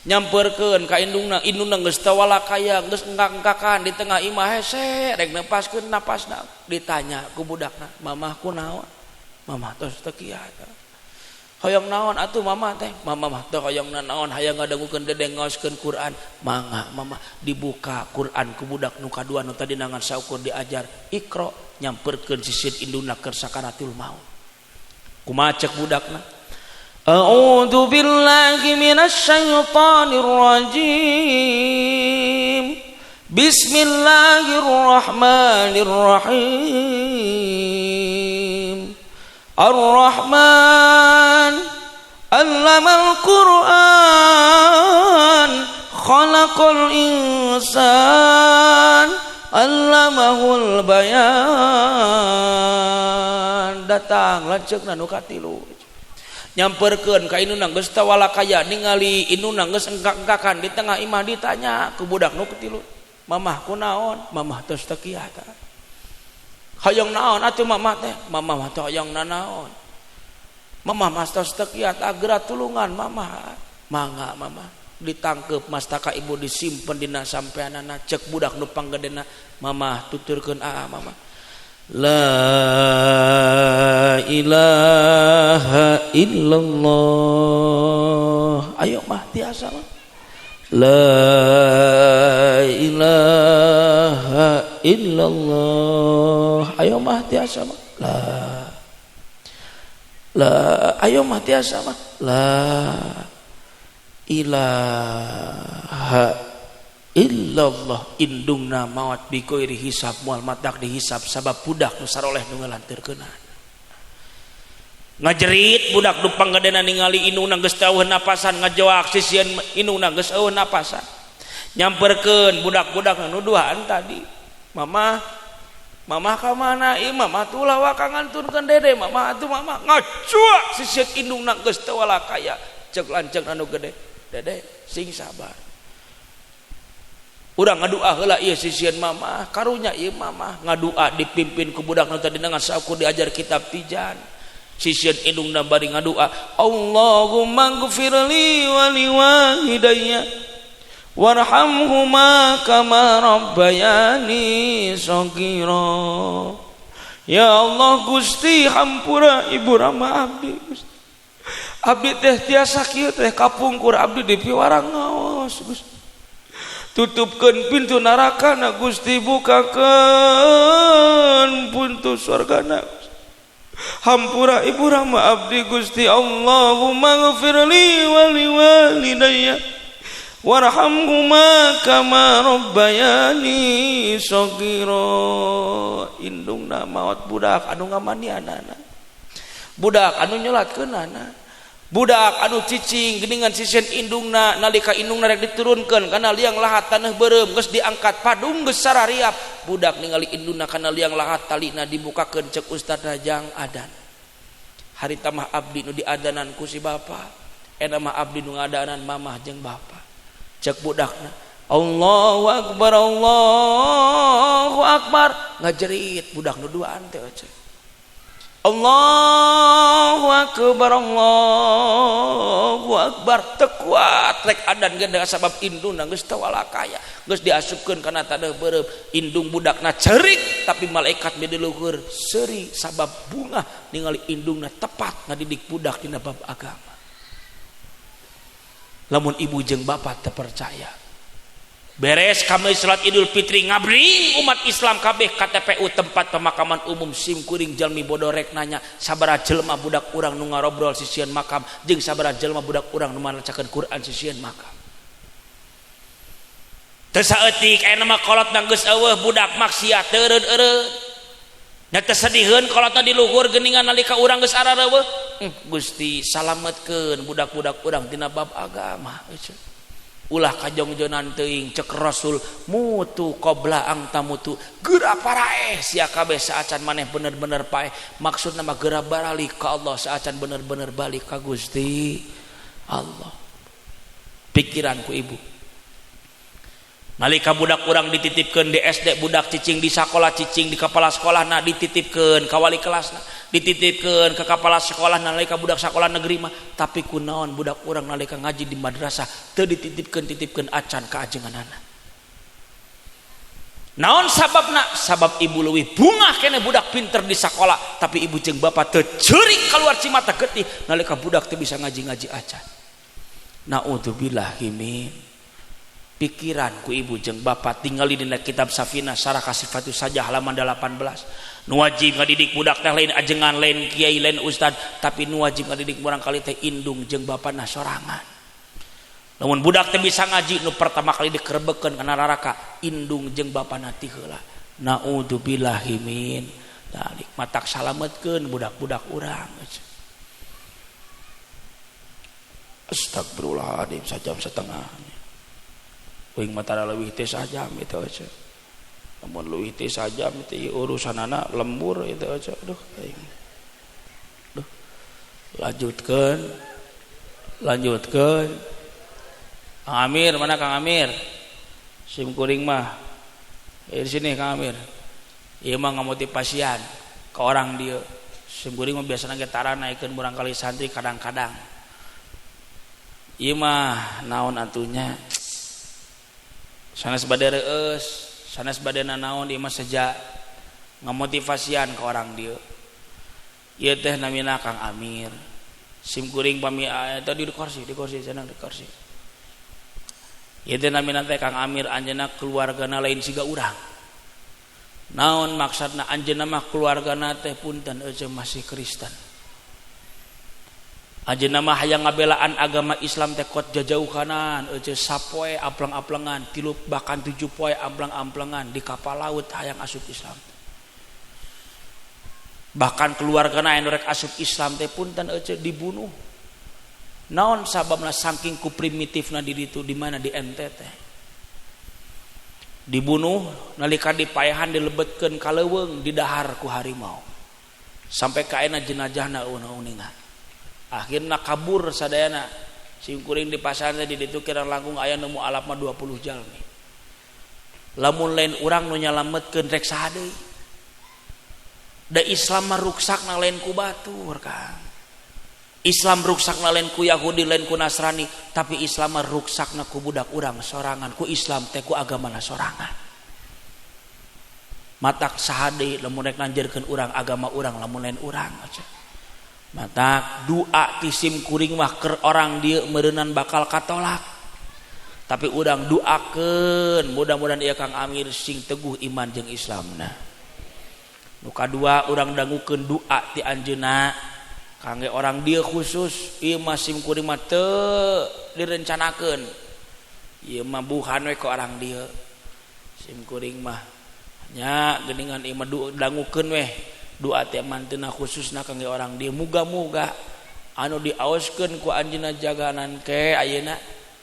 nyamperkeun ka indungna geus teu walakaya geus engkak-engkakan di tengah imah hese rek nepaskeun napasna ditanya ku budakna, "Mamah kunaon?" "Mamah tos teu kiat." "Hoyong naon atuh mamah teh?" "Mamah mah teu hoyong naon hayang ngadangukeun dedeng ngaoskeun Quran." "Mangga mamah." Dibuka Quran ku budak nu kadua nu tadi nangan saukur diajar Iqra nyamperkeun sisin induna keur sakaratul maut. Kumaha cek budakna, "A'udzu billahi minasy syaithanir rajim. Bismillahirrahmanirrahim. Ar-Rahman 'allamal Qur'an khalaqal insan 'allamahul bayan." Datang lanceukna nu katilu nyamperkeun ka induna geus teu walakaya ningali induna geus engkak-engkakan di tengah imah ditanya ku budak nu katilu, "Mamah kunaon?" "Mamah tos teu kiat." "Hoyong naon atuh mamah teh?" "Mamah mah teu hoyong nanaon." "Mamah mas tos teu kiat ageura tulungan mamah." "Mangga mamah." Ditangkep mastaka ibu disimpen dina sampeanana cek budak nu panggedena, "Mamah tuturkeun mamah. La ilaha illallah." Ayo mah tiasa mah. La ilaha illallah. Ayo mah tiasa mah. Ayo mah tiasa mah. La ilaha illallah. Indungna maut bikoiri hisab mual matak dihisab sabab budak nu saroleh nu ngalantirkeunana. Ngajerit budak nu panggedena ningali indungna geus teu eueuh napasan ngajoak sisieun indungna geus eueuh napasan. Nyamperkeun budak-budak nu duaan tadi, "Mamah ka mana?" "Ieu mamah tuh lawa ka ngantunkeun dede." "Mamah atuh mamah." Ngacuak sisieun indungna geus teu walakaya cek lanceuk anu gede, "Dede sing sabar." urang ngadua heula ieu sisieun mama karunya ieu mama ngadua dipimpin ku budak nu tadi dengan saku diajar kitab tijan sisieun indungna bari ngadua Allahumma ighfirli wa liwalidayya warhamhuma kama rabbayani shaghira. Ya Allah Gusti hampura ibu rama abdi Gusti. Abdi teh tiasa kieu teh kapungkur abdi di piwarang ngaos Gusti. Tutupkeun pintu narakana Gusti bukakeun pintu surgana Gusti. Hampura ibu rama abdi Gusti. Allahumma ighfirli wa liwalidayya warhamhuma kama rabbayani shaghira. Indungna maot budak anu ngamanianana, budak anu nyolatkeunana, budak anu cicing geuningan sisieun indungna nalika indungna rek diturunkeun kana liang lahat taneuh beureum geus diangkat padung geus sarariap budak ningali indungna kana liang lahat talina dibukakeun ceuk ustad rajang adan harita mah abdi nu diadanan ku si bapa eta mah abdi nu ngadanan mamah jeung bapa. Cek budakna Allahu akbar ngajerit budak nu duaan teh cek Allahu akbar teu kuat rek adan geus sabab indungna geus teu walakaya geus diasupkeun kana taneuh beureum indung budakna cerik tapi malaikat di luhur seuri sabab bunga ningali indungna tepat ngadidik budak dina bab agama. Lamun ibu jeung bapak terpercaya beres kami salat Idul Fitri ngabring umat Islam kabeh ka TPU tempat pemakaman umum simkuring jalmi bodoh rek nanya sabaraha jelema budak urang nu ngarobrol sisieun makam jeung sabaraha jelema budak urang nu macakeun Quran sisieun makam. Teu saeutik aya mah kolotna geus eueuh budak maksiat teu eureud-eureud nya teu sedihieun kolotna di luhur geuningan nalika urang geus arareueuh. Gusti salametkeun budak-budak urang dina bab agama ulah kajongjonan teuing cek Rasul mutu qabla ang tamutu geura parae sia kabeh saacan maneh bener-bener pae maksudna mah geura balik ka Allah saacan bener-bener balik ka Gusti Allah. Pikiranku ibu nalika budak urang dititipkeun di SD budak cicing di sakola cicing di kepala sekolahna dititipkeun ka wali kelasna dititipkeun ke kepala sekolah nalika budak sekolah negeri mah tapi kunaon budak urang nalika ngaji di madrasah teu dititipkeun acan ka ajenganana. Naon sababna? Sabab ibu leuwih bungah keneh budak pinter di sekolah tapi ibu jeung bapa teu ceurik kaluar cimata getih nalika budak teu bisa ngaji-ngaji acan. Naudzubillah min pikiran ku ibu jeung bapak tinggali dina kitab Safinah Syarah Kasifatu Sajah halaman 18 nu wajib ngadidik budak teh lain ajengan lain kiai lain ustad tapi nu wajib ngadidik barangkali teh indung jeung bapana sorangan. Namun budak teh bisa ngaji nu pertama kali dikerebekeun kana neraka indung jeung bapana ti heula. Naudzubillahi min dzalik matak salametkeun budak-budak urang. Astagfirullahaladzim sajam setengah uing matara leuwih teh sajam itu aja. Namun leuwih teh sajam teh urusanana lembur itu aja. Aduh aing. Duh. Lanjutkeun. Kang Amir, mana Kang Amir? Sim kuring mah. Di sini Kang Amir. Ieu mah ngamotivasian ke orang dia. Sim kuring mah biasana getara naikeun barangkali santri kadang-kadang. Ieu mah naon atunya? Sanes bade reueus, sanes bade nanaon ieu mah seja ngamotivasian ke orang dieu. Ieu teh namina Kang Amir. Sim kuring pami tadi di kursi cenah di kursi. Ieu teh namina teh Kang Amir anjeunna keluargana lain siga urang. Naon maksudna anjeunna mah keluargana teh punten eueuh masih Kristen. Ajeuna mah hayang ngabelaan agama Islam teh kot jajauhanan eueuh sapoe amplang-amplangan 3 bahkan 7 poe amplang-amplangan di kapal laut hayang asup Islam. Bahkan keluargana anu rek asup Islam teh punten eueuh dibunuh. Naon sababna saking ku primitifna di ditu di mana di NTT. Dibunuh nalika dipayahan dilebetkeun ka leuweung didahar ku harimau. Sampai ka ayeuna jenazahna uningan. Akhirna kabur sadayana sim kuring di pasar teh di ditu kirang langkung aya nemu alapna 20 jalmi lamun lain urang nu nyalametkeun rek saha deui da Islam mah ruksakna lain ku batur Kang. Islam ruksakna lain ku Yahudi lain ku Nasrani, tapi Islam mah ruksakna ku budak urang sorangan, ku Islam teh ku agamana sorangan. Matak saha deui lamun rek nanjeurkeun urang agama urang lamun lain urang aja. Matak doa ti sim kuring mah keur orang dieu meureunnan bakal katolak. Tapi urang doakeun mudah-mudahan ieu Kang Amir sing teguh iman jeung Islamna. Nu kadua urang dangukeun doa ti anjeunna kangge orang dieu khusus ieu mah sim kuring mah teu direncanakeun. Ieu mah buhan we ku orang dieu. Sim kuring mah nya geuningan ieu mah dangukeun we doa teh manteuna khususna kangge orang dieu muga-muga anu diaoskeun ku anjeunna jaganan ke ayeuna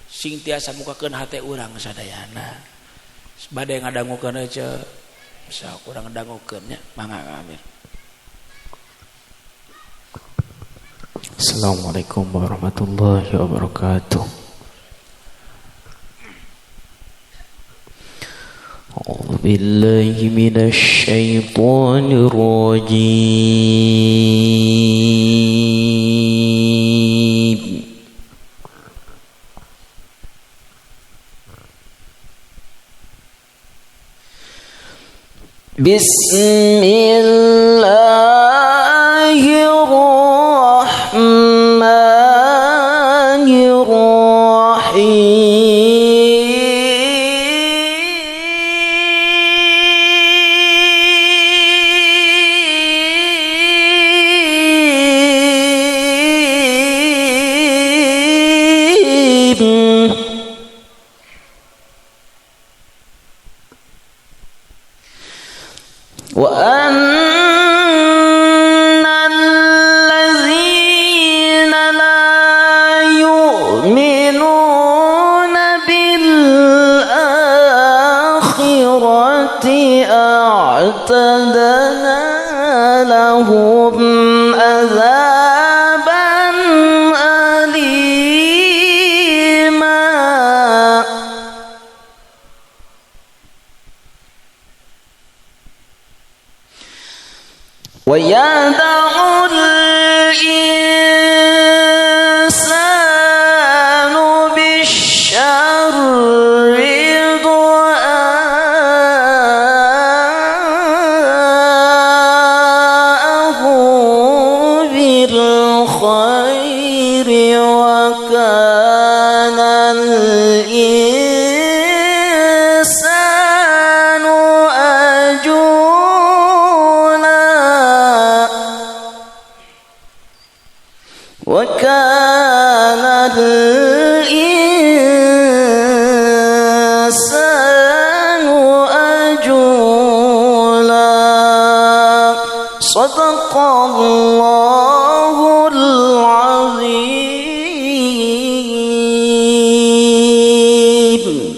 sing tiasa mukakeun hate urang sadayana. Bade ngadangukeun aja bisa kurang dangukeun nya mangga Amir. Assalamualaikum warahmatullahi wabarakatuh. A'udzu billahi minasy syaithanir rajim.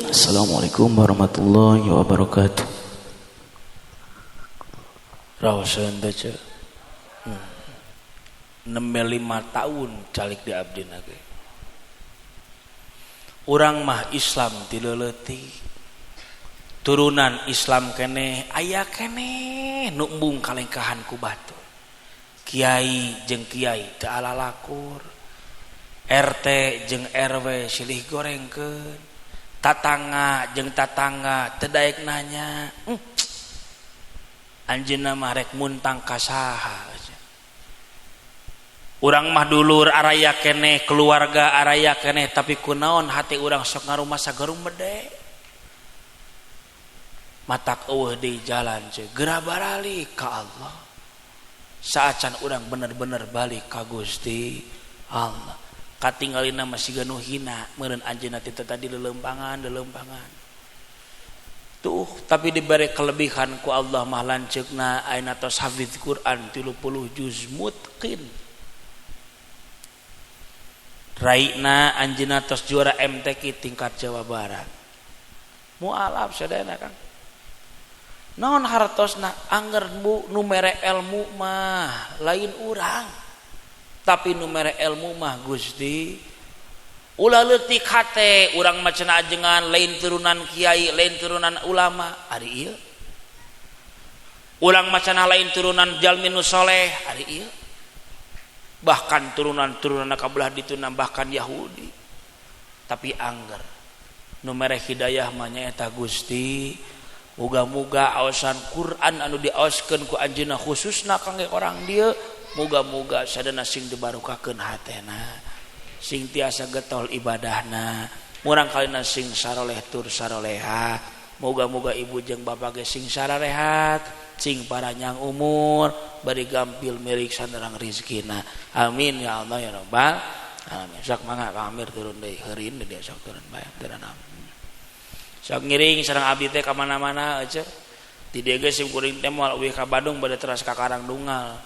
Assalamualaikum warahmatullahi wabarakatuh. Raoseun teh ce. 65 tahun calik di abdina ge. Urang mah Islam ti leuleutik. Turunan Islam keneh aya keneh nu embung kalengkahan ku batur. Kiai jeung kiai teu alalakur. RT jeung RW silih gorengkeun. Tatangga jeung tatangga teu daek nanya. Anjeunna mah rek muntang ka saha. Urang mah dulur araya keneh, keluarga araya keneh, tapi kunaon hati urang sok ngarumah sagarum mede. Matak eueuh deui jalan ce, geura balik ka Allah. Saacan urang bener-bener balik ka Gusti Allah. Katinggalina masih ganu hina, meureun anjeunna teh tadi lelempangan. Tuh, tapi diberi kelebihan ku Allah mah lanceukna ayeuna tos hafidz Quran 30 juz mutqin. Raina anjeunna tos juara MTQ tingkat Jawa Barat. Mualaf sadayana Kang. Naon hartosna angger bu nu mere ilmu mah lain urang. Tapi nu mere ilmu mah Gusti ulah leutik hate urang mah cenah ajengan lain turunan kiai lain turunan ulama ari ieu urang mah cenah lain turunan jalmi nu soleh ari ieu bahkan turunan-turunan kabelah dituna bahkan Yahudi tapi angger nu mere hidayah mah nyaeta Gusti muga-muga aosan Quran anu diaoskeun ku anjeunna khususna kangge orang dieu muga-muga sadana sing dibarokakeun hatena sing tiasa getol ibadahna murang kalina sing saroleh tur saroleha moga-moga ibu jeung bapak ge sing sararehat sing paranyang umur bari gampil mirik sanderang rezekina amin ya Allah ya rabbal alamin sak mangga kamir turun deui heureun dia sok turun bae teranam sok ngiring sareng abdi teh ka mana-mana aja di dieu ge sim kuring teh moal uwi ka Bandung bade teras ka Karangdungal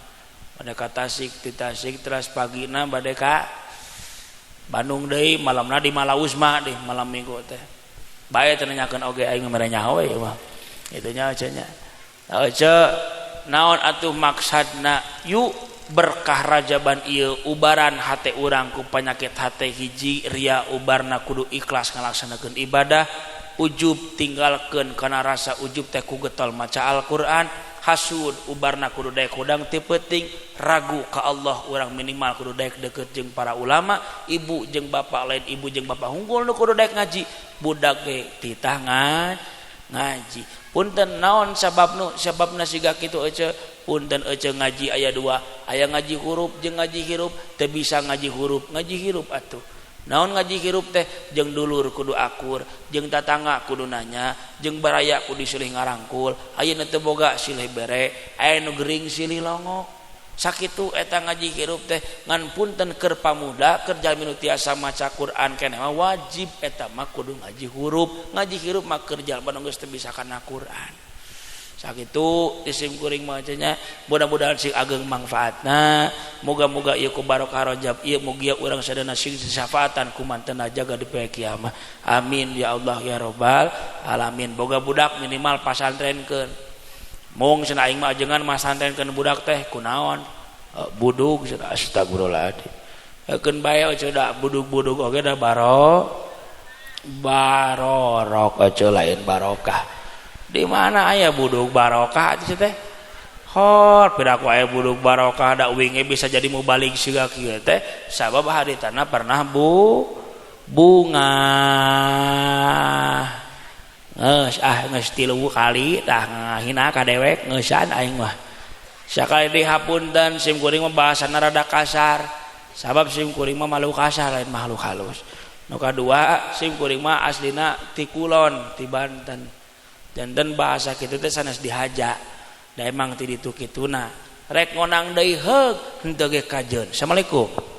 bade ka Tasik ti Tasik teras pagina bade ka Bandung deui malamna di Malausma deh malam minggu teh bae teh nanyakeun oge aing mere nyaho we mah kitu nya cenah naon atuh maksadna yuk berkah rajaban ieu ubaran hate urang ku panyakit hate hiji ria ubarna kudu ikhlas ngalaksanakeun ibadah ujub tinggalkeun kana rasa ujub teh ku getol maca Al-Qur'an hasud ubarna kudu daek hudang teu penting ragu ka Allah urang minimal kudu daek deukeut jeung para ulama ibu jeung bapak lain ibu jeung bapak hunggul nu kudu daek ngaji budak ge titah ngaji punten naon sababna siga kitu ece punten ece ngaji aya dua aya ngaji huruf jeung ngaji hirup teu bisa ngaji huruf ngaji hirup atuh naon ngaji hirup teh jeung dulur kudu akur jeung tatangga kudu nanya jeung baraya kudu silih ngarangkul ayeuna teu boga silih bere aya nu gering silih longok sakitu eta ngaji hirup teh ngan punten keur pamuda keur jalmi nu tiasa maca Quran keneh mah wajib eta mah kudu ngaji huruf ngaji hirup mah keur jalma nu geus teu bisa kana Quran sakitu isim kuring mah cenah mudah-mudahan sing ageng manfaatna moga-moga ieu ku barokah Rajab ieu mugia urang sadana sing syafaatan ku mantenna jaga di poe kiamat amin ya Allah ya rabbal alamin boga budak minimal pasantrenkeun mung cenah aing mah ajengan masantrenkeun budak teh kunaon budug cenah astagfirullahaladzim keun bae cenah budug-budug oge da barorok aja lain barokah di mana aya budug barokah atuh teh hor piraku aya budug barokah da uing bisa jadi mubalik siga kieu teh sabab haritana pernah bunga geus 3 kali tah ngahina ka dewek ngeusan aing mah sakali dihapunten sim kuring mah bahasana rada kasar sabab sim kuring mah malu kasar lain makhluk halus nu kadua sim kuring mah aslina ti Kulon ti Banten janten bahasa kitu teh sanes dihaja da emang ti ditu kituna rek ngonang deui heug henteu ge kajeun. Assalamualaikum.